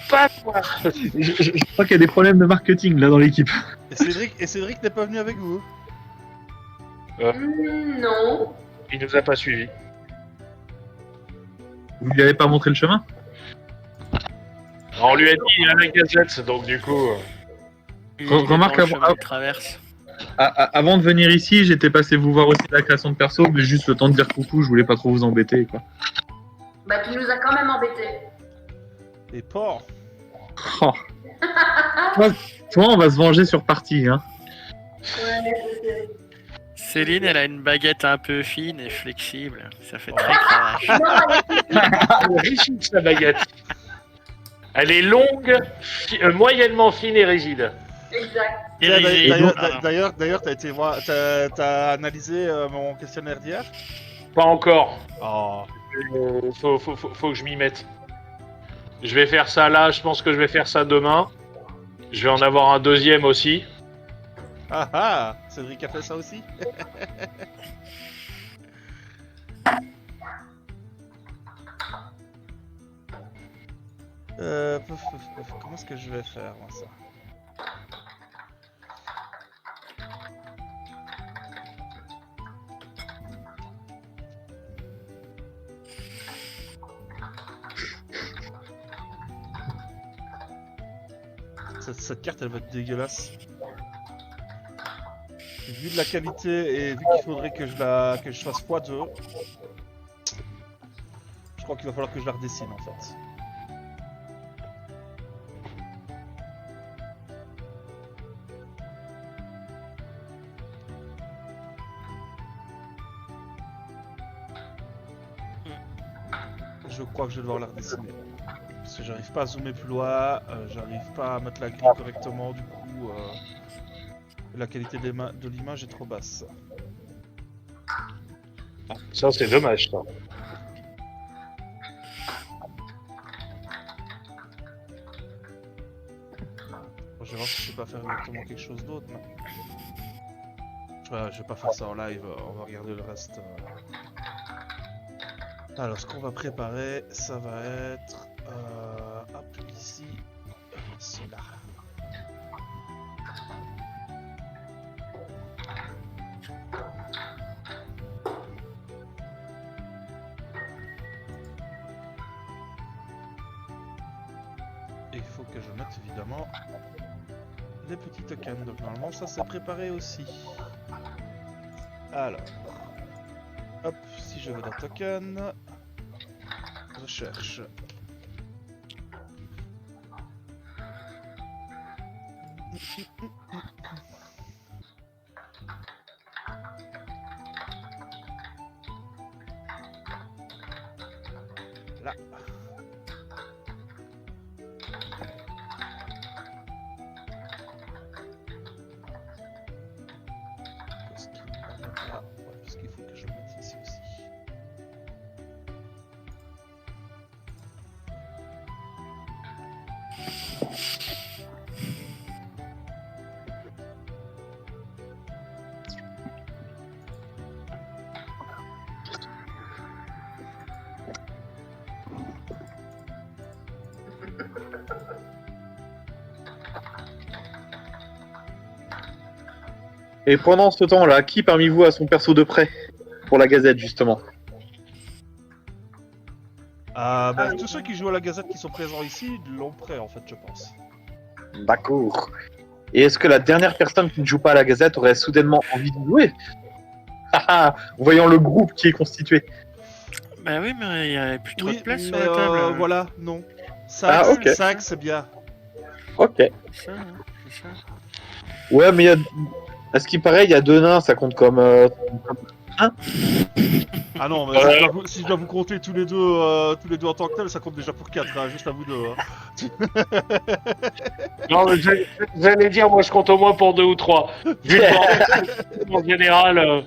Pas quoi. Je crois qu'il y a des problèmes de marketing là dans l'équipe. Et Cédric n'est pas venu avec vous. Non. Il nous a pas suivis. Vous lui avez pas montré le chemin? On lui a dit il y a la Gazette donc du coup. Il Remarque est dans le avant- chemin de traverse. Avant de venir ici, j'étais passé vous voir aussi la création de perso, mais juste le temps de dire coucou, je voulais pas trop vous embêter, quoi. Bah tu nous as quand même embêtés. Et Port. Oh. Toi, on va se venger sur partie, hein. Ouais, je sais. Céline, elle a une baguette un peu fine et flexible. Ça fait très cravache. Non, Elle est rigide sa baguette. Elle est longue, moyennement fine et rigide. exact. D'ailleurs, t'as été voir, t'as analysé mon questionnaire d'hier. Pas encore. Oh. Faut que je m'y mette. Je vais faire ça là, je pense que je vais faire ça demain. Je vais en avoir un deuxième aussi. Ah ah, Cédric a fait ça aussi. Comment est-ce que je vais faire moi ça? Cette carte elle va être dégueulasse. Vu de la qualité et vu qu'il faudrait que je fasse x2, je crois qu'il va falloir que je la redessine en fait. Je crois que je vais devoir la redessiner. Parce que j'arrive pas à zoomer plus loin, j'arrive pas à mettre la grille correctement, du coup la qualité de l'image est trop basse. Ça c'est dommage ça. Bon, je vais voir si je peux pas faire exactement quelque chose d'autre. Mais... je vais pas faire ça en live, on va regarder le reste. Alors ce qu'on va préparer, ça va être... hop, ici, cela. Et il faut que je mette évidemment les petits tokens. Donc normalement ça c'est préparé aussi. Alors. Hop, si je veux d'un token. Recherche. Là. Parce qu'il me met là. Ouais, parce qu'il faut que je le mette ici aussi. Et pendant ce temps-là, qui parmi vous a son perso de prêt pour la Gazette, justement? Ah bah tous ceux qui jouent à la Gazette qui sont présents ici l'ont prêt en fait je pense. D'accord. Et est-ce que la dernière personne qui ne joue pas à la Gazette aurait soudainement envie de jouer? Haha, en voyant le groupe qui est constitué. Bah oui, mais il y a plus trop Oui, de place sur mais la table. voilà, non. 5, Ah, ok. 5 c'est bien. Ok. C'est ça, hein, c'est ça. Ouais, mais il y a... à ce qui paraît, il y a 2 nains, ça compte comme... Ah non, mais si je dois vous compter tous les deux en tant que tel, ça compte déjà pour 4, hein, juste à vous deux. Hein. Non, mais j'allais dire, moi je compte au moins pour 2 ou 3. Vu le bordel, en général.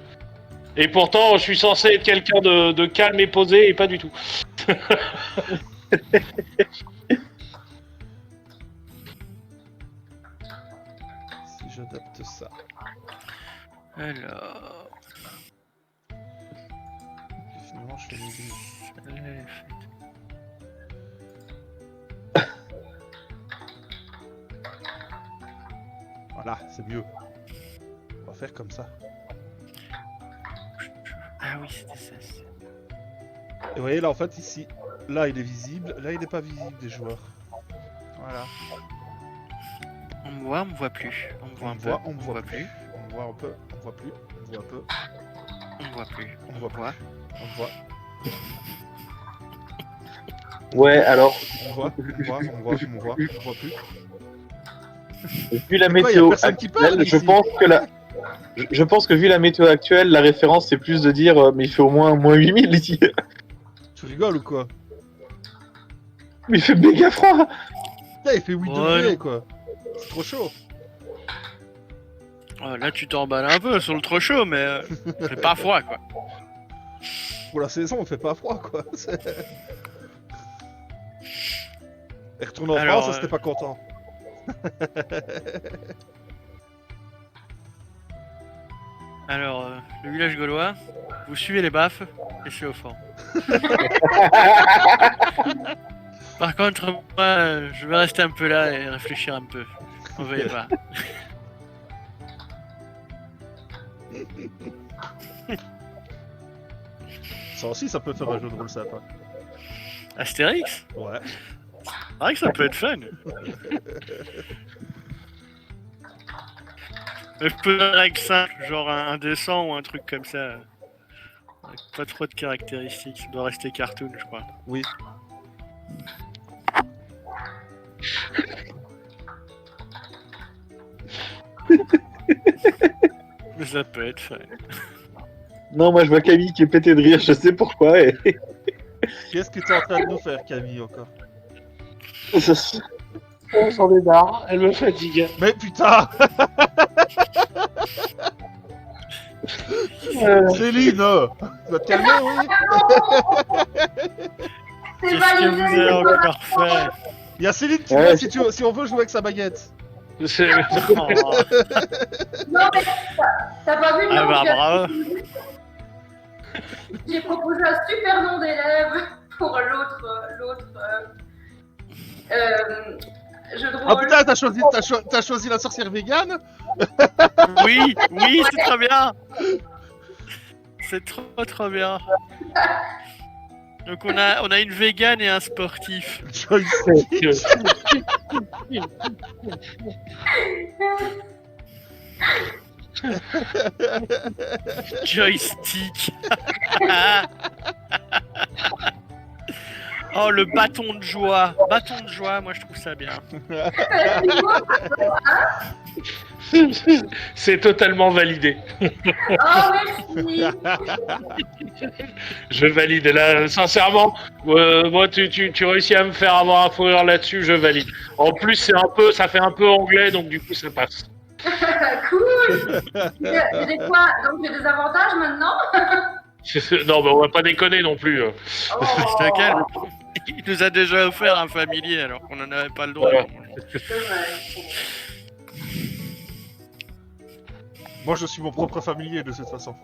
Et pourtant, je suis censé être quelqu'un de calme et posé, et pas du tout. Si j'adapte ça. Alors. Finalement, je fais une vie. celle-là, elle est faite. Voilà, c'est mieux. On va faire comme ça. Ah oui, c'était ça. Et vous voyez là en fait ici, là il est visible, là il n'est pas visible des joueurs. Voilà. On me voit, on me voit plus. On me voit un peu. On me voit plus. On me voit un peu, on me voit plus, on me voit un peu, On me voit plus. on me voit pas, on me voit, Ouais, alors, on me voit, on me voit, on me voit, on me voit, on me voit plus. vu la Pourquoi, y a météo personne qui parle, actuelle, je ici pense que je pense que vu la météo actuelle, la référence c'est plus de dire mais il fait au moins moins 8000 ici. Tu rigoles ou quoi? Mais il fait méga froid. Putain, il fait 8 Ouais, degrés non. quoi. C'est trop chaud. Oh, là, tu t'emballes un peu sur le trop chaud, mais c'est pas froid, quoi. Pour la saison, on fait pas froid quoi. Et retourner en Alors, France, c'était pas content. Alors, le village gaulois, vous suivez les baffes et c'est au fond. Par contre, moi, je vais rester un peu là et réfléchir un peu. On va y pas. Ça aussi, ça peut faire un jeu de rôle sympa. Astérix? Ouais. C'est vrai que ça peut être fun. Mais je peux une règle simple, genre un dessin ou un truc comme ça. Avec pas trop de caractéristiques, ça doit rester cartoon, je crois. Oui. Mais ça peut être fun. Non, moi je vois Camille qui est pété de rire, je sais pourquoi. Et... Qu'est-ce que tu es en train de nous faire, Camille, encore? J'en ai marre, elle me fatigue. Mais putain! Céline! Tu vas te calmer, oui? C'est Qu'est-ce que vous validé. avez encore fait? Il y a Céline qui Ouais, dit si on veut jouer avec sa baguette. C'est- Oh. Non, mais t'as pas vu le Ah nom bah que j'ai- bravo. J'ai proposé un super nom d'élève pour l'autre jeu de Ah rôle. putain, t'as choisi la sorcière végane? Oui, oui, c'est très bien. C'est trop bien. Donc on a une végane et un sportif. Joyce. Joystick. Oh, le bâton de joie. Bâton de joie, moi je trouve ça bien. C'est totalement validé. Oh, merci. Je valide. Là, sincèrement, moi, tu réussis à me faire avoir un fou rire là-dessus, je valide. En plus, ça fait un peu anglais, donc du coup, ça passe. Cool. J'ai quoi? Donc j'ai des avantages maintenant? Non, mais on va pas déconner non plus. Oh. Je te calme. Il nous a déjà offert un familier alors qu'on n'en avait pas le droit. Ouais. C'est vrai. Moi, je suis mon propre familier de toute façon.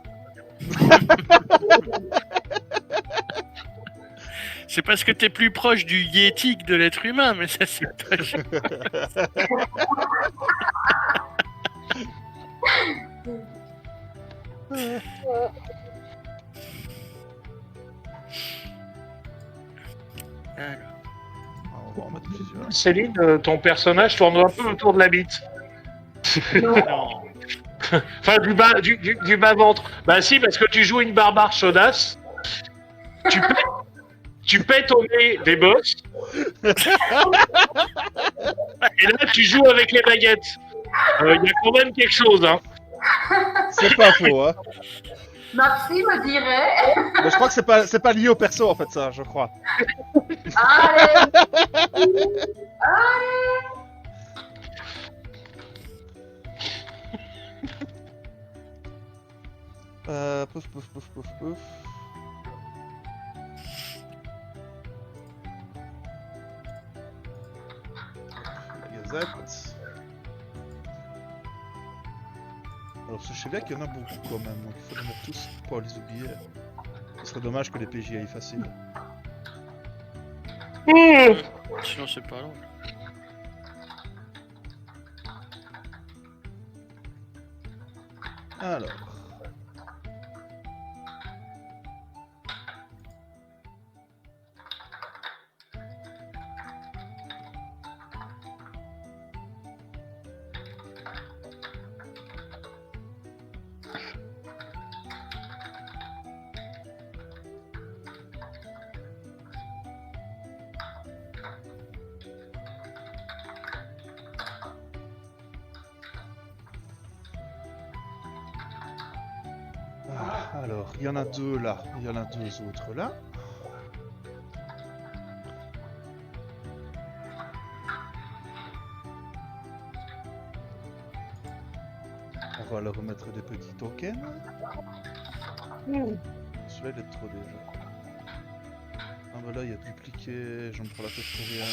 C'est parce que t'es plus proche du Yeti que de l'être humain, mais ça c'est pas Alors. On va en mettre plusieurs. Céline, ton personnage tourne un peu autour de la bite. Non. Enfin, du bas-ventre. Bah si, parce que tu joues une barbare chaudasse. Tu pètes au nez des boss. Et là, tu joues avec les baguettes. Il y a quand même quelque chose, hein. C'est pas faux, hein. Ma psy me dirait. Mais je crois que c'est pas lié au perso en fait, ça, je crois. Allez. Allez. Pouf, pouf, pouf, pouf, pouf. La Gazette. Alors, je sais bien qu'il y en a beaucoup quand même, donc il faut les mettre tous pour pas les oublier. Ce serait dommage que les PJ aillent facile. Sinon c'est pas long. Alors. Alors, il y en a deux là, il y en a deux autres là. On va leur remettre des petits tokens. Celui-là il est trop déjà. Ah bah là il y a dupliqué, je me prends la tête pour rien.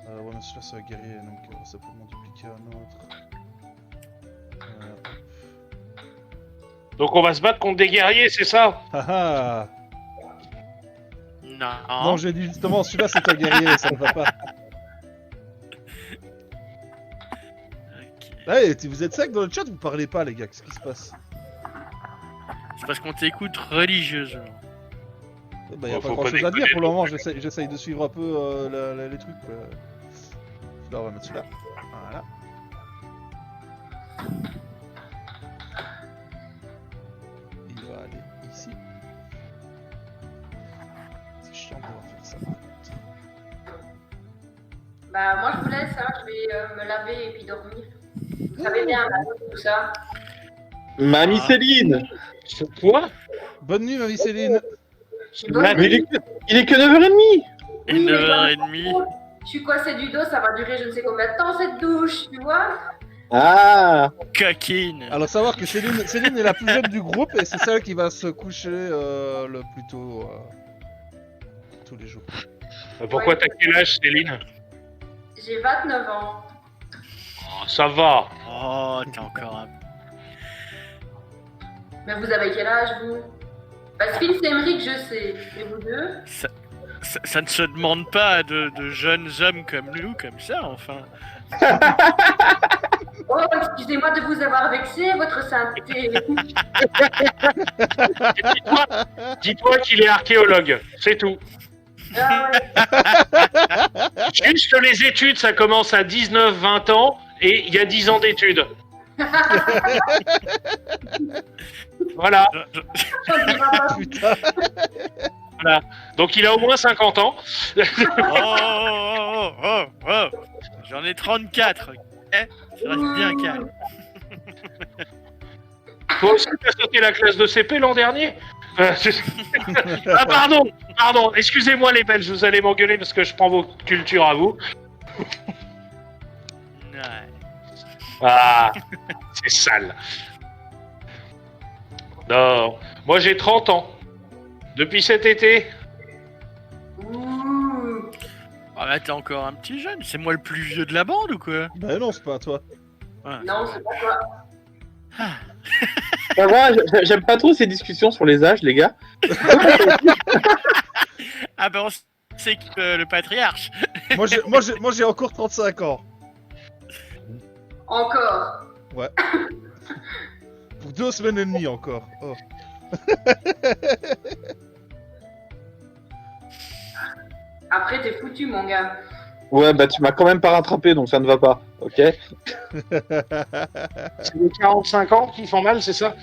Ouais mais celui-là c'est un guerrier donc on va simplement dupliquer un autre. Donc on va se battre contre des guerriers, c'est ça? Haha. Non. Non, j'ai dit justement, celui-là c'est un guerrier, ça ne va pas. Ok. Hey, vous êtes sec dans le chat, vous parlez pas les gars, qu'est-ce qui se passe? C'est parce qu'on t'écoute religieusement. Bah y a Oh, pas faut grand pas chose à dire déconner pour le non moment, j'essaye de suivre un peu les trucs. Là on va mettre celui-là. Voilà. Il va aller ici. C'est chiant de devoir faire ça par contre. Bah moi je vous laisse, hein. Je vais me laver et puis dormir. Vous savez bien, tout ça. Mamie Ah. Céline. C'est quoi? Bonne nuit ma vie Céline. Mais il est que 9h30. Et Oui, mais 9h30. Je suis coincée du dos, ça va durer je ne sais combien de temps cette douche, tu vois. Ah. Coquine. Alors savoir que Céline est la plus jeune du groupe et c'est celle qui va se coucher le plus tôt tous les jours. Pourquoi t'as quel âge, Céline? J'ai 29 ans. Oh, ça va. Oh, t'es encore un... Mais vous avez quel âge vous? Parce que Phil Semric, je sais. Et vous deux? Ça ne se demande pas de jeunes hommes comme nous, comme ça, enfin. Oh, excusez-moi de vous avoir vexé, votre sainteté. Dis-toi qu'il est archéologue, c'est tout. Ah ouais. Juste les études, ça commence à 19-20 ans et il y a 10 ans d'études. Voilà. Ça dira pas. Putain. Donc il a au moins 50 ans. Oh. J'en ai 34. Ok, je reste bien calme. Toi aussi, t'as sauté la classe de CP l'an dernier Ah pardon, excusez-moi les Belges, vous allez m'engueuler parce que je prends vos cultures à vous. Ouais. Ah, c'est sale. Non, moi j'ai 30 ans. Depuis cet été. Ouh. Ah bah t'es encore un petit jeune. C'est moi le plus vieux de la bande ou quoi? Ben non, c'est pas à toi. Ouais, Non, c'est pas toi. Ça va, j'aime pas trop ces discussions sur les âges, les gars. Ah bah on sait que le patriarche. Moi j'ai encore 35 ans. Encore. Pour 2 semaines et demie encore. Oh. Après, t'es foutu, mon gars. Ouais, bah tu m'as quand même pas rattrapé, donc ça ne va pas, ok? C'est les 45 ans qui font mal, c'est ça?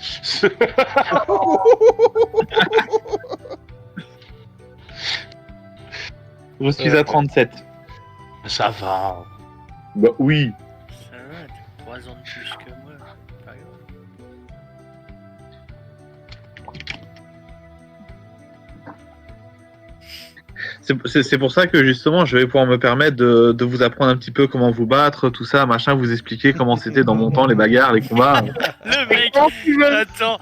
Je suis à 37. Ça va. Bah oui. Ça va, t'as 3 ans de plus que moi. C'est pas grave. C'est pour ça que justement, je vais pouvoir me permettre de vous apprendre un petit peu comment vous battre, tout ça, machin, vous expliquer comment c'était dans mon temps, les bagarres, les combats. Le mec, attends,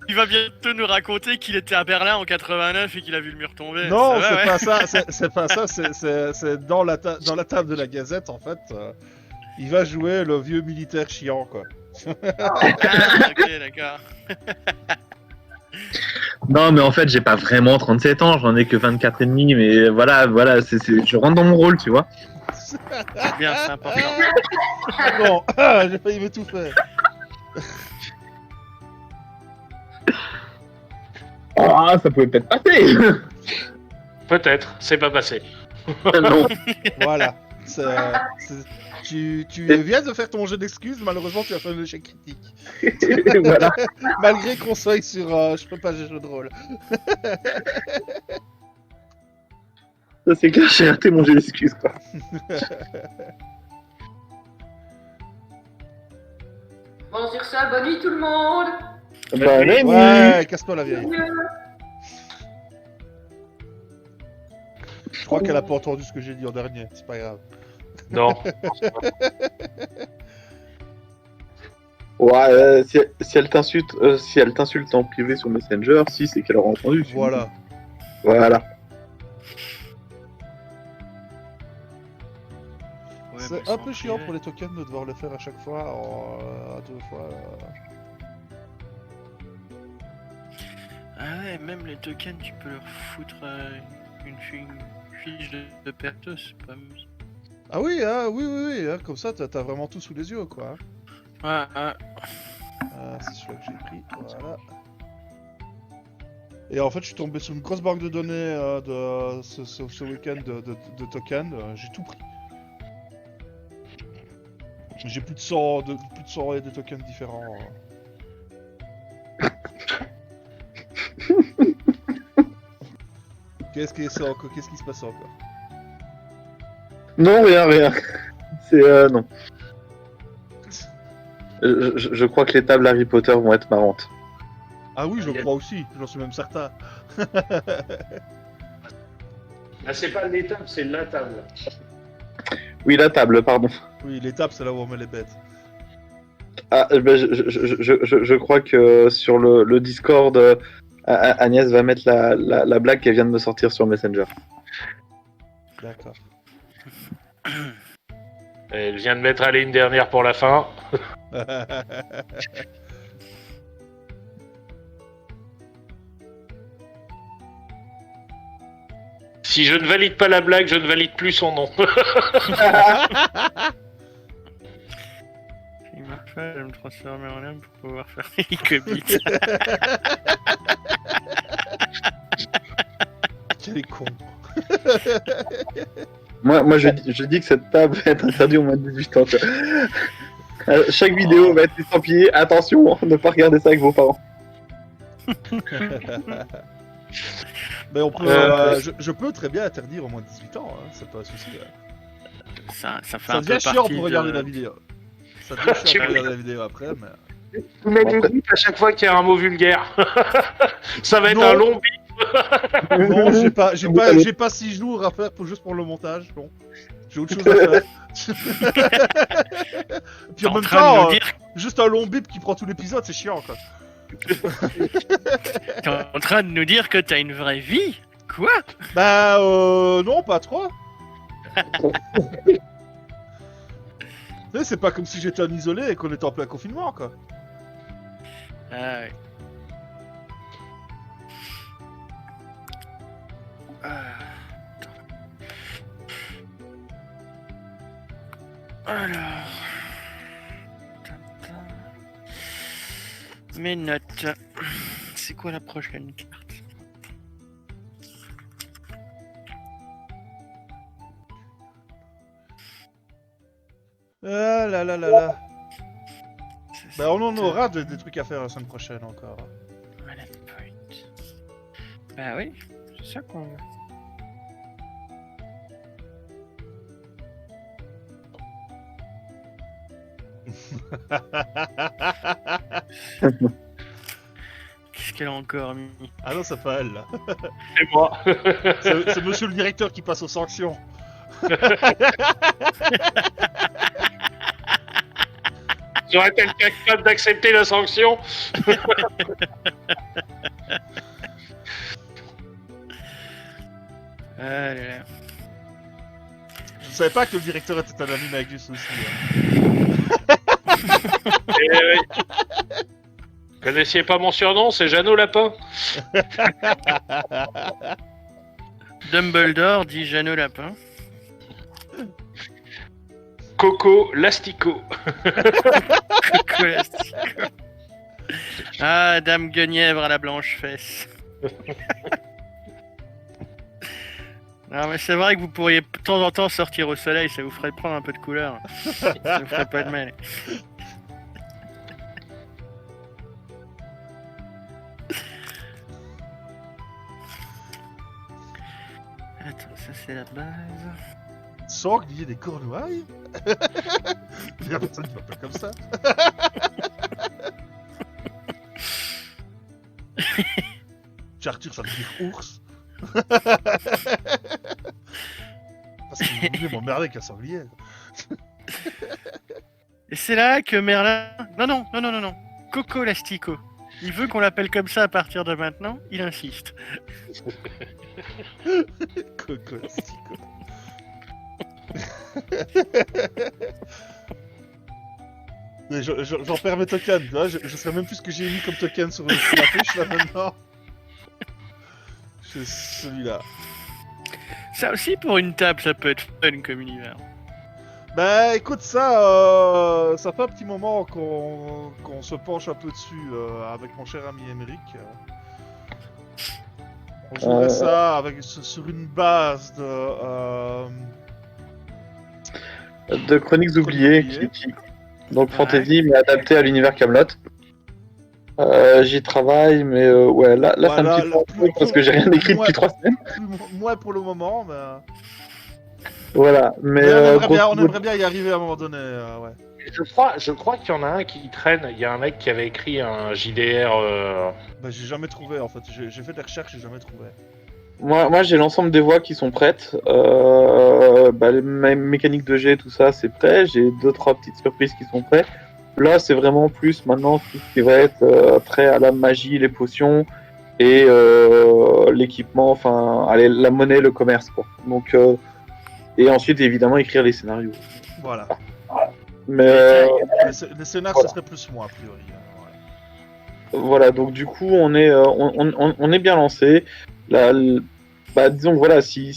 il va bientôt nous raconter qu'il était à Berlin en 89 et qu'il a vu le mur tomber. Non, Ça va, c'est ouais. pas ça. C'est pas ça. C'est dans la table de la Gazette en fait. Il va jouer le vieux militaire chiant quoi. Ah, ok, d'accord. Non, mais en fait, j'ai pas vraiment 37 ans, j'en ai que 24 et demi, mais voilà, je rentre dans mon rôle, tu vois. C'est bien, c'est important. Bon, j'ai failli m'étouffer. Ah, ça pouvait peut-être passer. Peut-être, c'est pas passé. Non. Voilà. Tu viens de faire ton jeu d'excuses, malheureusement tu as fait un échec critique. Voilà. Malgré qu'on soit sur je peux pas jouer jeu de rôle. Ça c'est clair, j'ai raté mon jeu d'excuses, quoi. Bon, sur ça, bonne nuit tout le monde. Bah, nuit. Ouais, casse-toi la vieille. Je crois qu'elle a pas entendu ce que j'ai dit en dernier, c'est pas grave. Non. Ouais, si elle t'insulte en privé sur Messenger, si c'est qu'elle aura entendu. tu vois. Voilà. Voilà. Ouais, C'est mais un sans peu chiant privé. pour les tokens de devoir le faire à chaque fois, à 2 fois. Ah ouais, même les tokens, tu peux leur foutre une fiche de perte, c'est pas mieux. Ah oui, oui, hein, comme ça t'as vraiment tout sous les yeux quoi. Ouais. C'est celui-là que j'ai pris, voilà. Et en fait, je suis tombé sur une grosse banque de données de ce week-end de tokens. J'ai tout pris. J'ai plus de 100 et des tokens différents. Qu'est-ce qui se passe encore? Non, rien. C'est non. Je crois que les tables Harry Potter vont être marrantes. Ah oui, je crois aussi, j'en suis même certain. Là, c'est pas l'étape, c'est la table. Oui, la table, pardon. Oui, l'étape, c'est là où on met les bêtes. Ah, ben, je crois que sur le Discord, Agnès va mettre la blague qu'elle vient de me sortir sur Messenger. D'accord. Elle vient de mettre aller une dernière pour la fin. Si je ne valide pas la blague, je ne valide plus son nom. Il m'a fait de me transformer en homme pour pouvoir faire des Hobbits. Quelle les cons. Moi je dis que cette table va être interdite au moins de 18 ans. Tu vois. Chaque vidéo va être estampillée. Attention, ne pas regarder ça avec vos parents. Mais on peut, je peux très bien interdire au moins de 18 ans, hein, c'est pas un souci. Ça fait Ça un peu devient chiant partie pour de- regarder la vidéo. Ça devient chiant pour regarder la vidéo après, mais... Tu mets des bips à chaque fois qu'il y a un mot vulgaire. Ça va être Non. un long bip. Non, j'ai pas 6 jours à faire juste pour le montage, non. J'ai autre chose à faire. Puis T'es en en même train de temps, nous dire, juste un long bip qui prend tout l'épisode, c'est chiant, quoi. t'es en train de nous dire que t'as une vraie vie? Quoi? Bah, non, pas trop. Tu sais, c'est pas comme si j'étais un isolé et qu'on était en plein confinement, quoi. Ah ouais. Ah, attends. Alors. Mes notes. C'est quoi la prochaine carte? Ah là là là là. C'est Bah, on en cette, aura des trucs à faire la semaine prochaine encore. Voilà, point. Bah oui, c'est ça qu'on veut. Qu'est-ce qu'elle a encore mis? Ah non, c'est pas elle, là. C'est moi. C'est monsieur le directeur qui passe aux sanctions. J'aurais été capable d'accepter la sanction. Ah là là. Je savais pas que le directeur était un ami Magus aussi. Eh oui. Connaissiez pas mon surnom, c'est Jeannot Lapin. Dumbledore dit Jeannot Lapin. Coco Lastico. Coco Lastico. Ah, Dame Guenièvre à la blanche fesse. Non mais c'est vrai que vous pourriez de temps en temps sortir au soleil, ça vous ferait prendre un peu de couleur. Ça vous ferait pas de mal. Attends, ça c'est la base. Sanglier des Cornouailles. Il y a personne qui m'appelle comme ça. Arthur, ça veut dire ours. Parce qu'il voulait m'emmerder avec un sanglier. Et c'est là que Merlin... Non. Coco Lastico. Il veut qu'on l'appelle comme ça à partir de maintenant, il insiste. Coco Lastico. Mais j'en perds mes tokens, tu vois, je sais même plus ce que j'ai mis comme token sur la fiche là maintenant. C'est celui-là. Ça aussi pour une table, ça peut être fun comme univers. Bah écoute, ça fait un petit moment qu'on se penche un peu dessus avec mon cher ami Émeric. On jouerait ça sur une base De Chroniques oubliées, donc fantasy mais adapté à l'univers Camelot. J'y travaille, mais ouais, là Voilà, c'est un petit peu en truc parce que j'ai rien écrit depuis 3 semaines. Moins pour le moment, mais... Voilà, mais on aimerait bien y arriver à un moment donné, ouais. Je crois qu'il y en a un qui traîne. Il y a un mec qui avait écrit un JDR. Bah j'ai jamais trouvé en fait, j'ai fait des recherches, j'ai jamais trouvé. moi j'ai l'ensemble des voix qui sont prêtes. Les mécaniques de jet, tout ça, c'est prêt. J'ai 2-3 petites surprises qui sont prêtes. Là, c'est vraiment plus maintenant tout ce qui va être trait à la magie, les potions et l'équipement, enfin, allez, la monnaie, le commerce, quoi. Donc, et ensuite, évidemment, écrire les scénarios. Voilà. Mais Les scénars, voilà. ça serait plus moi, a priori. Ouais. voilà, donc du coup, on est bien lancé. Là, disons que voilà, s'il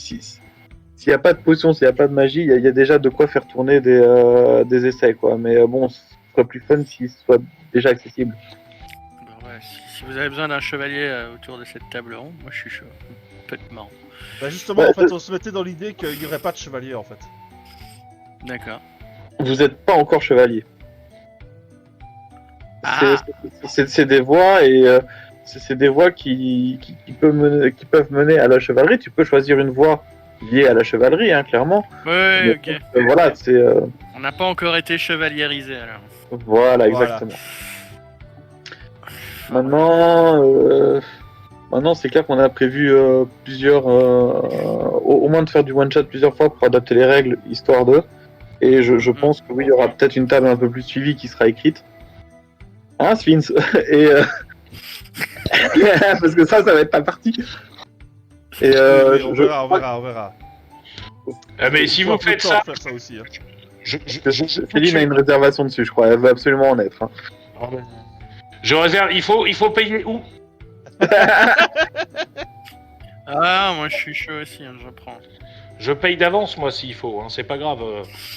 n'y a pas de potion, s'il n'y a pas de magie, il y a déjà de quoi faire tourner des essais, quoi. Mais bon, ce serait plus fun s'il soit déjà accessible. Bon, ouais, si vous avez besoin d'un chevalier autour de cette table ronde, moi je suis chaud. peut être marrant. Bah justement, Ouais, en fait, on se mettait dans l'idée qu'il n'y aurait pas de chevalier, en fait. D'accord. Vous n'êtes pas encore chevalier. Ah. C'est des voies et c'est des voies qui peuvent mener à la chevalerie. Tu peux choisir une voie liée à la chevalerie, hein, clairement. Ouais, Mais, ok. voilà, c'est On n'a pas encore été chevaliérisé alors. voilà, exactement. Maintenant, c'est clair qu'on a prévu plusieurs, au moins de faire du one shot plusieurs fois pour adapter les règles, histoire de. Et je pense que oui, il y aura peut-être une table un peu plus suivie qui sera écrite. Hein, Sphinx. Et parce que ça va être pas parti. Et Oui, on verra. Mais si Il faut vous un peu de faites temps ça, pour faire ça aussi. Hein. Céline a une réservation dessus, je crois. Elle veut absolument en être. Hein. Je réserve. Il faut payer où? Ah, moi je suis chaud aussi, hein, je prends. Je paye d'avance, moi, s'il faut. Hein, c'est pas grave.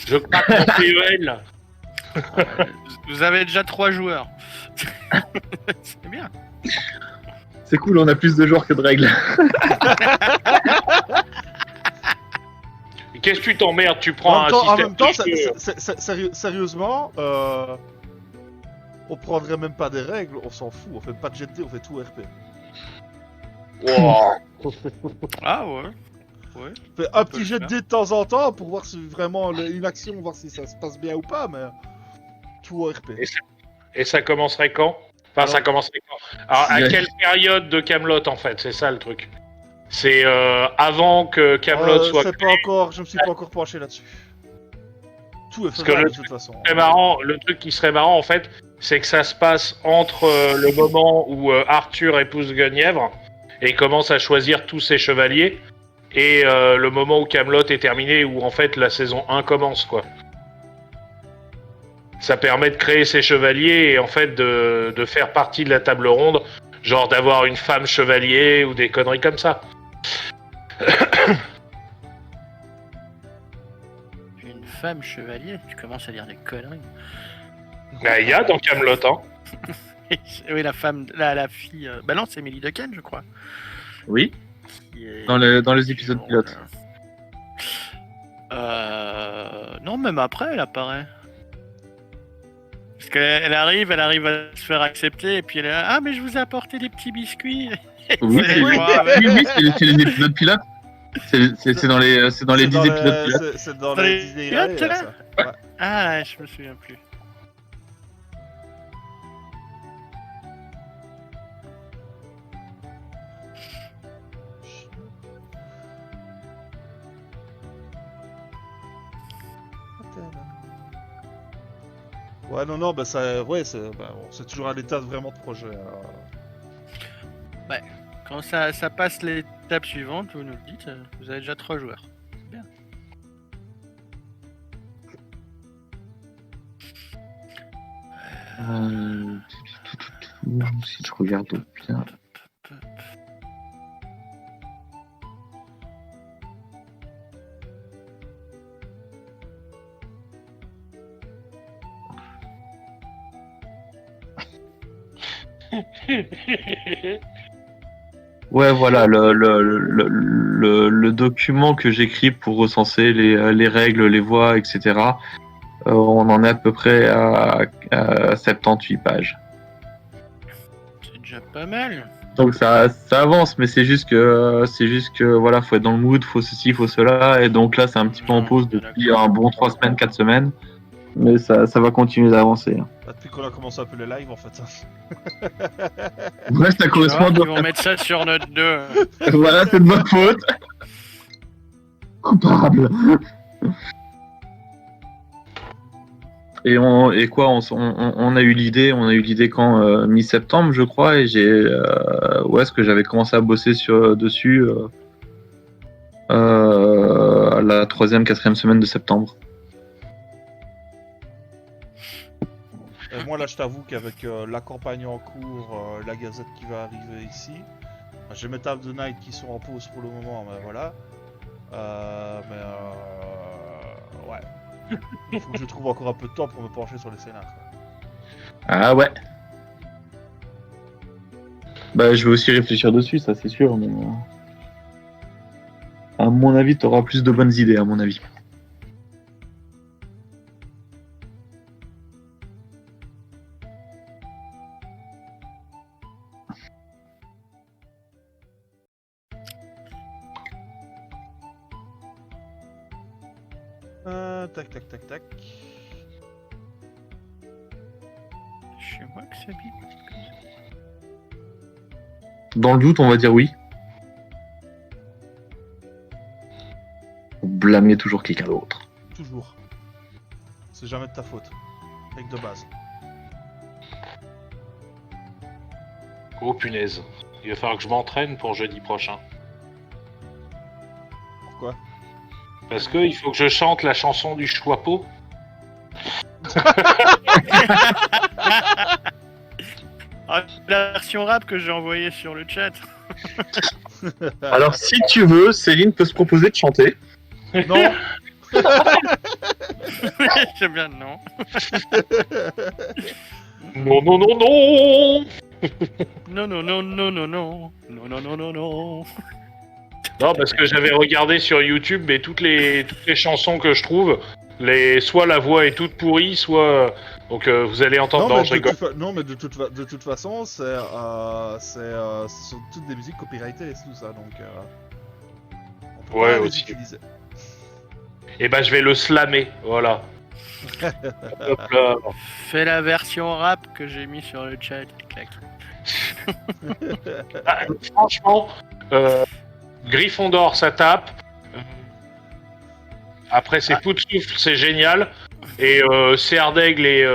Je craque mon PEL. Vous avez déjà 3 joueurs. C'est bien. C'est cool, on a plus de joueurs que de règles. Qu'est-ce que tu t'emmerdes? Tu prends En même temps, système. sérieusement, on prendrait même pas des règles, on s'en fout, on fait pas de jet de dés, on fait tout RP. Wow. Ah ouais. On fait un peut petit le jet de faire. dés de temps en temps pour voir si vraiment une action, voir si ça se passe bien ou pas, mais tout RP. Et ça commencerait quand? Enfin, ça commencerait quand? Alors, à quelle période de Camelot en fait? C'est ça le truc. C'est avant que Camelot soit. C'est pas encore, je me suis pas encore penché là-dessus. Tout est Parce que faisable le de toute façon. Très marrant, le truc qui serait marrant en fait, c'est que ça se passe entre le moment où Arthur épouse Guenièvre et commence à choisir tous ses chevaliers et le moment où Camelot est terminé, où en fait la saison 1 commence quoi. Ça permet de créer ses chevaliers et en fait de faire partie de la table ronde, genre d'avoir une femme chevalier ou des conneries comme ça. Une femme chevalier, tu commences à dire des conneries. Bah, il y a dans Camelot, hein. Oui, la femme, la fille. Bah non, c'est Emily Duncan, je crois. Oui, qui est- dans les épisodes qui pilotes. Non, même après, elle apparaît. Parce qu'elle arrive à se faire accepter, et puis elle est là, ah, mais je vous ai apporté des petits biscuits. Oui, C'est oui, moi, avec- c'est les épisodes pilotes. C'est dans les 10 épisodes pilotes. C'est dans Dans les les 10 pilotes, Disney, là ça. Ouais. Ah, je me souviens plus. Ouais, non, bah ça, ouais, c'est c'est toujours à l'état vraiment de projet. Quand ça passe l'étape suivante, vous nous le dites, vous avez déjà 3 joueurs. Bien. Si je regarde bien. Ouais, voilà, le document que j'écris pour recenser les règles, les voies, etc. On en est à peu près à 78 pages. C'est déjà pas mal. Donc ça avance, mais c'est juste que voilà, faut être dans le mood, faut ceci, faut cela, et donc là c'est un petit peu en pause depuis un bon 3 semaines, 4 semaines, mais ça va continuer d'avancer. Bah, depuis qu'on a commencé un peu les lives en fait. Ouais, ça correspond. Ils vont mettre ça sur notre dos. Voilà, c'est de ma faute. Coupable. Et on a eu l'idée quand mi-septembre je crois, et est-ce que j'avais commencé à bosser dessus à la 3e, 4e semaine de septembre. Et moi là je t'avoue qu'avec la campagne en cours, la gazette qui va arriver ici, j'ai mes tables de night qui sont en pause pour le moment, mais voilà. Ouais. Il faut que je trouve encore un peu de temps pour me pencher sur les scénars. Quoi. Ah ouais. Bah je vais aussi réfléchir dessus, ça c'est sûr, mais... À mon avis, tu auras plus de bonnes idées, à mon avis. Tac, tac, tac, tac. Chez moi que ça bip. Dans le doute, on va dire oui. Blâmer toujours quelqu'un d'autre. Toujours. C'est jamais de ta faute. Règle de base. Oh punaise. Il va falloir que je m'entraîne pour jeudi prochain. Pourquoi? Parce que il faut que je chante la chanson du Chouapeau. Ah, la version rap que j'ai envoyée sur le chat. Alors, si tu veux, Céline peut se proposer de chanter. Non. J'aime bien, non. Non, non, non, non. Non, non, non, non, non, non. Non, non, non, non, non. Non, parce que j'avais regardé sur YouTube, mais toutes les chansons que je trouve, soit la voix est toute pourrie, soit... Donc vous allez entendre... Non, Non, mais je rigole. non, mais de toute façon, ce sont toutes des musiques copyrightées et tout ça, donc on peut Ouais, pas les aussi. utiliser. Et ben je vais le slammer, voilà. Hop là. Fais la version rap que j'ai mis sur le chat. Clac. Ah, franchement, Gryffondor ça tape. Après c'est Poudsoufle, c'est génial. Et Serre d'Aigle et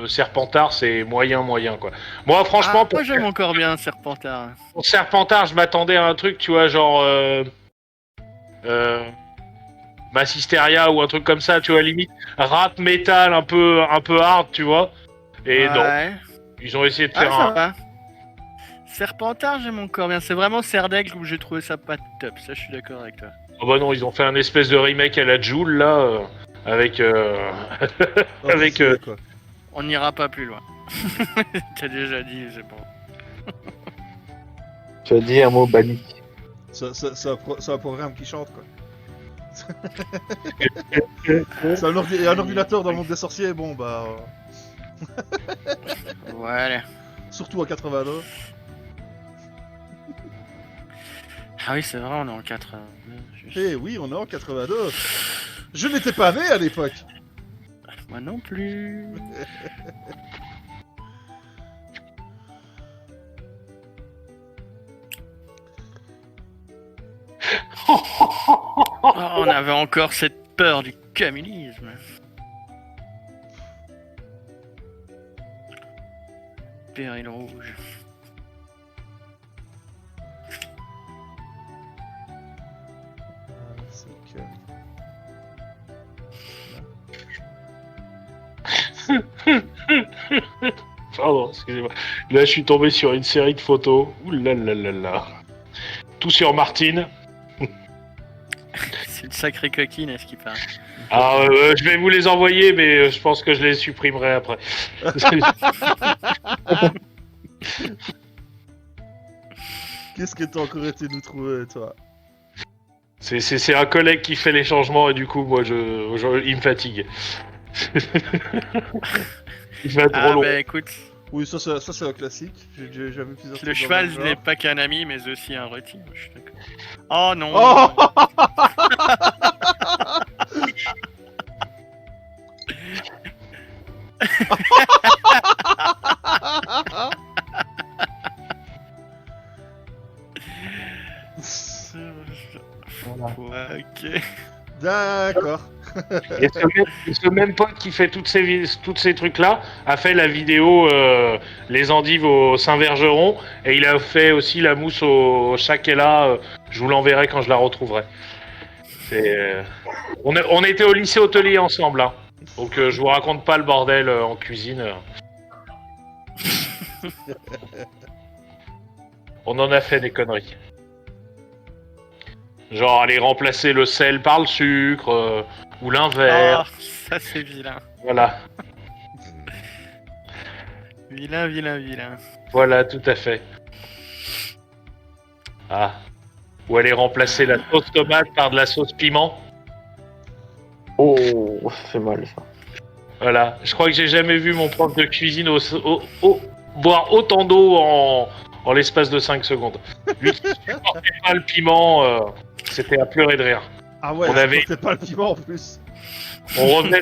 Serpentard, c'est moyen quoi. Moi franchement, Moi j'aime encore bien Serpentard. pour Serpentard, je m'attendais à un truc, tu vois, genre Massisteria ou un truc comme ça, tu vois, limite rap metal un peu hard, tu vois. Et non, Ouais. ils ont essayé de Ah, faire ça un... va. Serpentard, j'aime encore bien. C'est vraiment Serre d'Aigle où j'ai trouvé ça pas top. Ça, je suis d'accord avec toi. Oh bah non, ils ont fait un espèce de remake à la Joule là, avec avec quoi. On n'ira pas plus loin. T'as déjà dit, c'est bon. Tu as dit un mot banni. C'est un programme qui chante, quoi. C'est un ordinateur dans le monde des sorciers, bon bah... Voilà. surtout en 82. Ah oui, c'est vrai, on est en 4. Eh oui, on est en 82. Je n'étais pas né à l'époque. Moi non plus. Oh, on avait encore cette peur du communisme. Péril rouge. C'est que... Pardon, excusez-moi. Là, je suis tombé sur une série de photos. Ouh là là là là. Tout sur Martine. C'est une sacrée coquine, est-ce qu'il parle? Alors, je vais vous les envoyer, mais je pense que je les supprimerai après. Qu'est-ce que t'as encore été nous trouver, toi? C'est un collègue qui fait les changements et du coup, moi, il me fatigue. Il va être trop Ah long. bah écoute, Oui, ça c'est un classique. J'ai déjà vu plusieurs le trucs dans cheval le genre. n'est pas qu'un ami, mais aussi un rôti. Je suis d'accord. Oh non. Oh Ouais, ok. D'accord. Et ce même pote qui fait toutes ces trucs-là a fait la vidéo Les endives au Saint-Vergeron et il a fait aussi la mousse au Chakela. Je vous l'enverrai quand je la retrouverai. On était au lycée hôtelier ensemble, hein. Donc je vous raconte pas le bordel en cuisine. On en a fait des conneries. Genre aller remplacer le sel par le sucre ou l'inverse. Oh, ça c'est vilain. Voilà. Vilain. Voilà, tout à fait. Ah. où elle est remplacée la sauce tomate par de la sauce piment. Oh, ça fait mal ça. Voilà, je crois que j'ai jamais vu mon prof de cuisine boire autant d'eau en l'espace de 5 secondes. Lui qui supportait pas le piment, c'était à pleurer de rire. Ah ouais, On avait- c'était pas le piment en plus. On revenait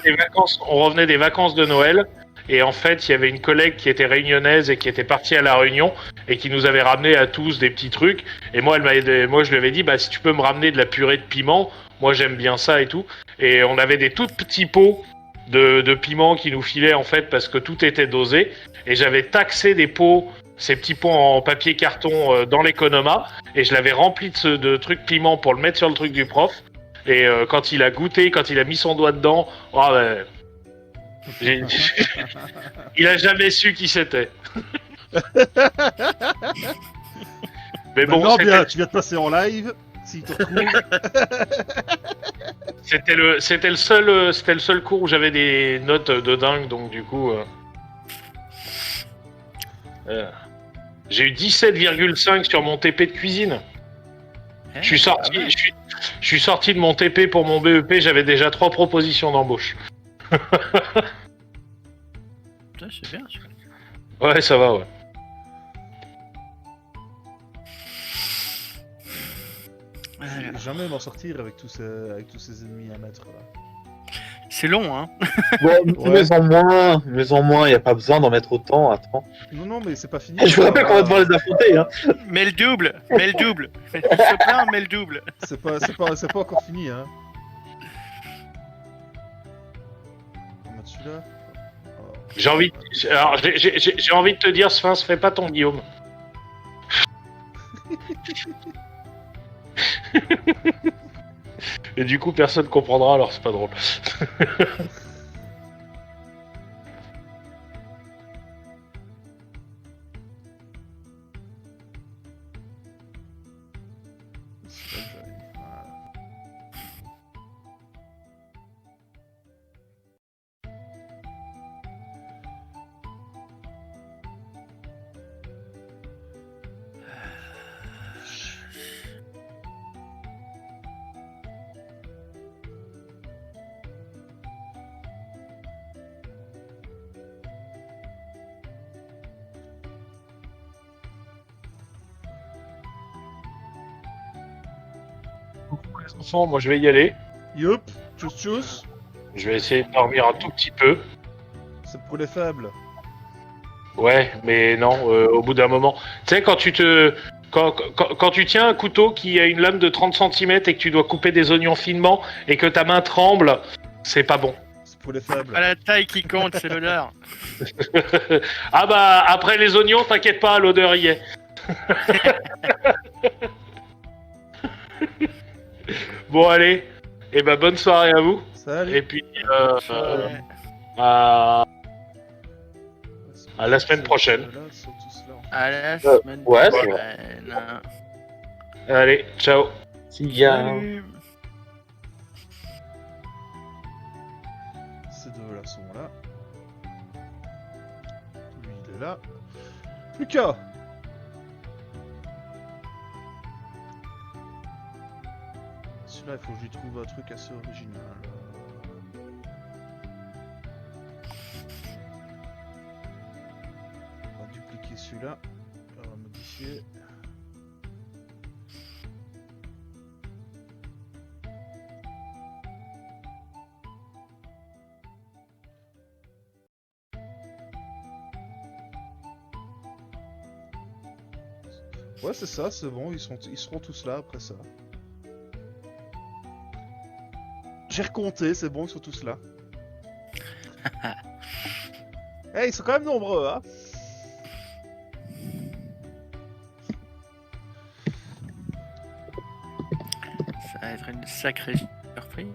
des vacances de Noël, et en fait, il y avait une collègue qui était réunionnaise et qui était partie à la Réunion et qui nous avait ramené à tous des petits trucs. Et moi, je lui avais dit, bah si tu peux me ramener de la purée de piment, moi j'aime bien ça et tout. Et on avait des tout petits pots de piment qui nous filaient en fait parce que tout était dosé. Et j'avais taxé des pots, ces petits pots en papier carton dans l'économa, et je l'avais rempli de trucs piment pour le mettre sur le truc du prof. Et quand il a goûté, quand il a mis son doigt dedans, oh, ben, j'ai- il a jamais su qui c'était. Mais bon, Maintenant, bien, tu viens de passer en live. S'il te retrouve. c'était le seul cours où j'avais des notes de dingue, donc du coup, j'ai eu 17,5 sur mon TP de cuisine. Je suis sorti de mon TP pour mon BEP, j'avais déjà 3 propositions d'embauche. Putain, c'est bien. Ça. Ouais, ça va, ouais. Je vais jamais m'en sortir avec tous ces ennemis à mettre là. C'est long, hein. Bon, Ouais. mais en moins, y a pas besoin d'en mettre autant, attends. Non, mais c'est pas fini. Je vous rappelle qu'on va devoir les affronter, hein. Mais le double. Il se plaint, mais le double. C'est pas encore fini, hein. On va mettre celui-là. Oh. J'ai envie de te dire, Sphinx, fais pas ton Guillaume. Et du coup, personne comprendra, alors c'est pas drôle. C'est là que j'arrive. Voilà. Les enfants, moi je vais y aller. Youp, tchuss tchuss. Je vais essayer de dormir un tout petit peu. C'est pour les faibles. Ouais, mais non, au bout d'un moment. Tu sais, quand tu tiens un couteau qui a une lame de 30 cm et que tu dois couper des oignons finement et que ta main tremble, c'est pas bon. C'est pour les faibles. Pas la taille qui compte, c'est l'odeur. Ah bah, après les oignons, t'inquiète pas, l'odeur y est. Bon, allez. Et bah, bonne soirée à vous. Salut. Et puis, Ouais. à la semaine prochaine. Ceux-là sont tous là. À la semaine ouais, c'est prochaine. Allez, ciao. Si, y a... Salut. Ces deux-là sont là. Lui, il est là. Plus qu'à. Celui-là, il faut que je lui trouve un truc assez original. On va dupliquer celui-là. On va modifier. Ouais, c'est ça, c'est bon, ils seront tous là après ça. J'ai recompté, c'est bon, ils sont tous là. Eh, ils sont quand même nombreux, hein. Ça va être une sacrée surprise.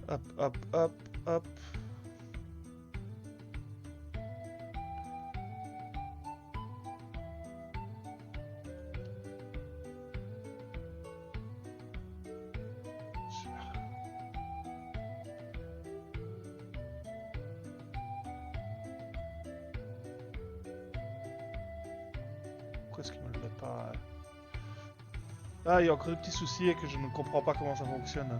Hop, hop, hop, hop. pourquoi est-ce qu'il me l'est pas Ah, il y a encore des petits soucis et que je ne comprends pas comment ça fonctionne.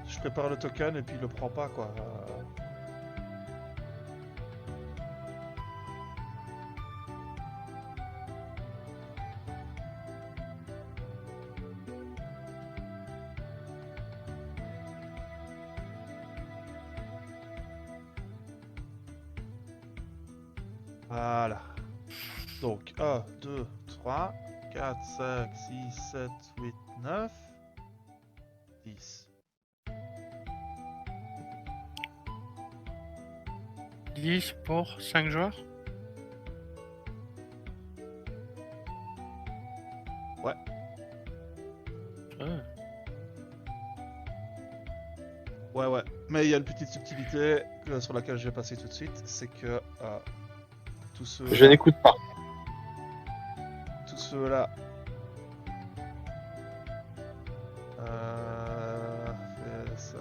Je prépare le token et puis il le prend pas, quoi. Voilà. Donc, 1, 2, 3, 4, 5, 6, 7, 8, 9, 10. 10 pour 5 joueurs. Ouais. Ouais. Mais il y a une petite subtilité sur laquelle je vais passer tout de suite, c'est que tous ceux Je n'écoute pas. tous ceux-là fait 5,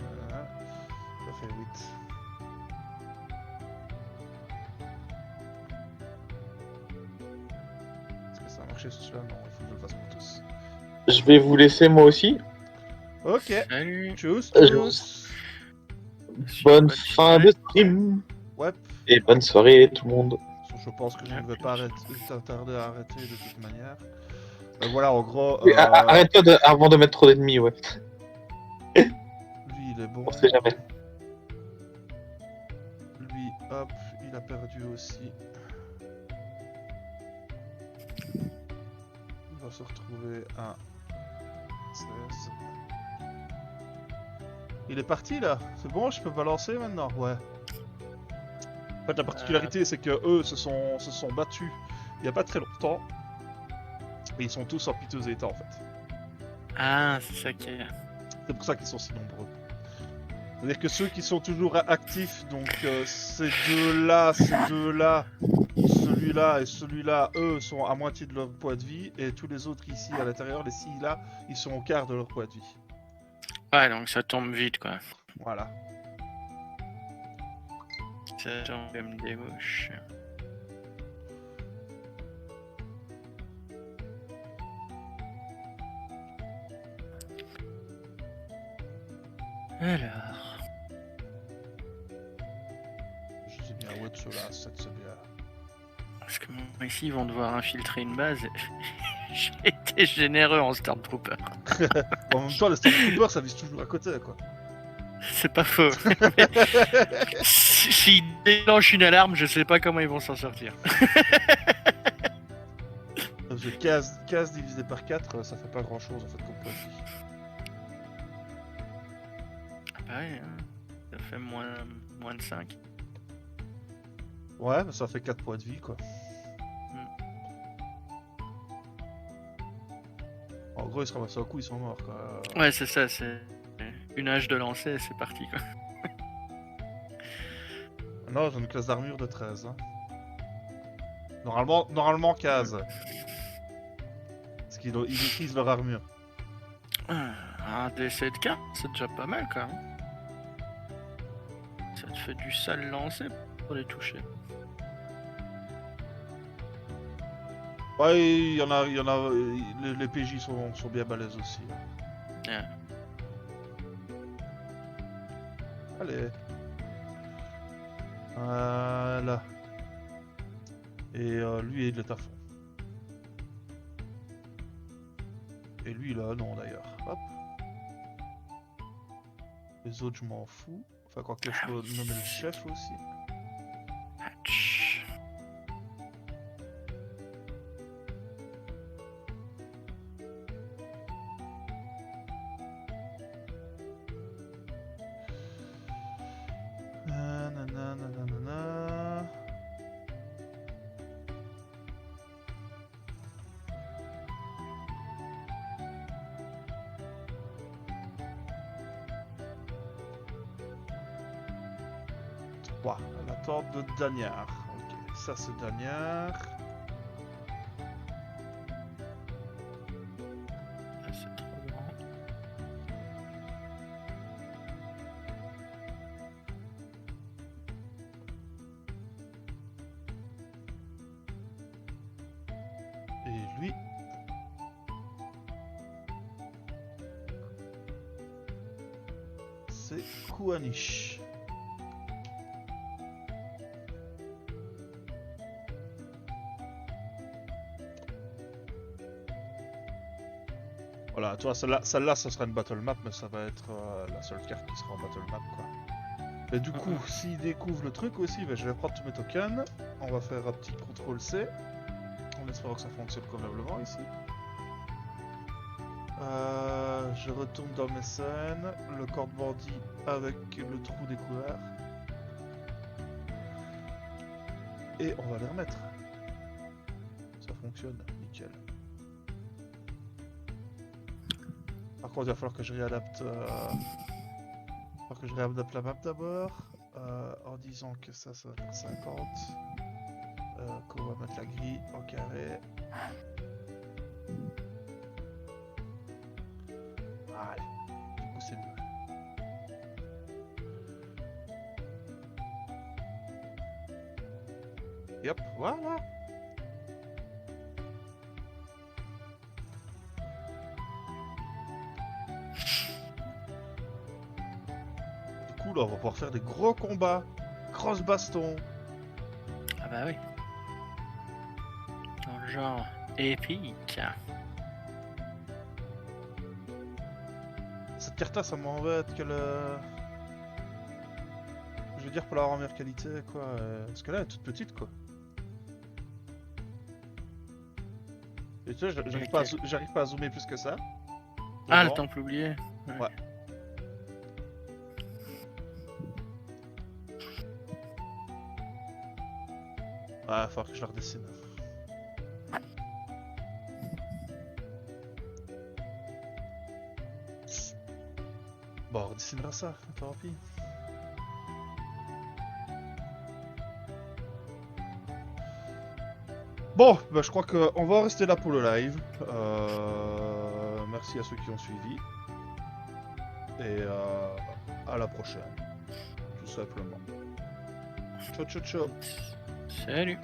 ça fait 8. Est-ce que ça a marché sur celui-là? Non, il faut que je le fasse pour tous. Je vais vous laisser moi aussi. Ok, Salut. tchuss Je tous. Bonne fin de stream. Ouais, Et bonne soirée tout le monde. je pense que je ne vais pas tarder à arrêter de toute manière. Voilà, en gros, Oui, arrête-toi avant de mettre trop d'ennemis, ouais. lui il est bon. On sait jamais. Lui, hop, il a perdu aussi. Il va se retrouver à 16. Il est parti là. C'est bon, je peux balancer maintenant. Ouais. En fait, la particularité, c'est que eux se sont battus il n'y a pas très longtemps. Et ils sont tous en piteux état en fait. Ah, c'est ça qui est. C'est pour ça qu'ils sont si nombreux. C'est-à-dire que ceux qui sont toujours actifs, donc ces deux-là, celui-là et celui-là, eux sont à moitié de leur poids de vie, et tous les autres ici à l'intérieur, les 6 là, ils sont au quart de leur poids de vie. Ouais, donc ça tombe vite, quoi. Voilà. Ça tombe comme des mouches. Alors. Je les ai mis à haut de ceux-là, 7 c'est bien. Parce que moi, ici, ils vont devoir infiltrer une base. J'ai été généreux en Stormtrooper. Bon, en même temps, les Stormtroopers ça vise toujours à côté quoi. C'est pas faux. S'ils déclenchent une alarme, je sais pas comment ils vont s'en sortir. Parce que 15 divisé par 4, ça fait pas grand chose en fait comme poids de vie. Ouais, hein. Ça fait moins de 5. Ouais, mais ça fait 4 points de vie quoi. En gros, ils se ramassent au coup, ils sont morts quoi. Ouais, c'est ça, c'est une hache de lancer et c'est parti, quoi. Non, j'ai une classe d'armure de 13. Hein. Normalement 15. Parce qu'ils utilisent leur armure. Un DC de 4, c'est déjà pas mal, quand même. Ça te fait du sale lancer pour les toucher. Ouais, il y en a, les PJ sont bien balèzes aussi. Ouais. Allez. Voilà. Et lui, il est à fond. Et lui, là, non, d'ailleurs. Hop. Les autres, je m'en fous. Enfin, quoi que je peux nommer le chef aussi. Hatch. Nanana. Ouah, l'attente de Dagnard. Ok, ça c'est Dagnard. Ah, c'est trop grand. Et lui... C'est Kouanish. Voilà, tu vois, celle-là, ça sera une battle map, mais ça va être la seule carte qui sera en battle map, quoi. Mais du coup, s'il découvre le truc aussi, ben, je vais prendre tous mes tokens. On va faire un petit contrôle C. En espérant que ça fonctionne convenablement ici. Je retourne dans mes scènes. Le corps de bandit avec le trou découvert. Et on va les remettre. Ça fonctionne, nickel. Par contre, il va falloir que je réadapte... la map d'abord. En disant que ça va faire 50. Qu'on va mettre la grille en carré. Allez, du coup c'est mieux. Et hop, voilà. Du coup là on va pouvoir faire des gros combats. Cross baston. Ah bah oui. Dans le genre épique. Cette carte là ça m'embête que le... Je veux dire pour l'avoir en meilleure qualité quoi. Parce que là elle est toute petite quoi. Et tu vois j'arrive pas à zoomer plus que ça. Ah, le Devant. temple oublié. Ouais. Ah, il va falloir que je la redessine. Bon, on redessinera ça, tant pis. Bon, bah, je crois qu'on va en rester là pour le live. Merci à ceux qui ont suivi. Et à la prochaine. Tout simplement. Ciao, ciao, ciao. Salut.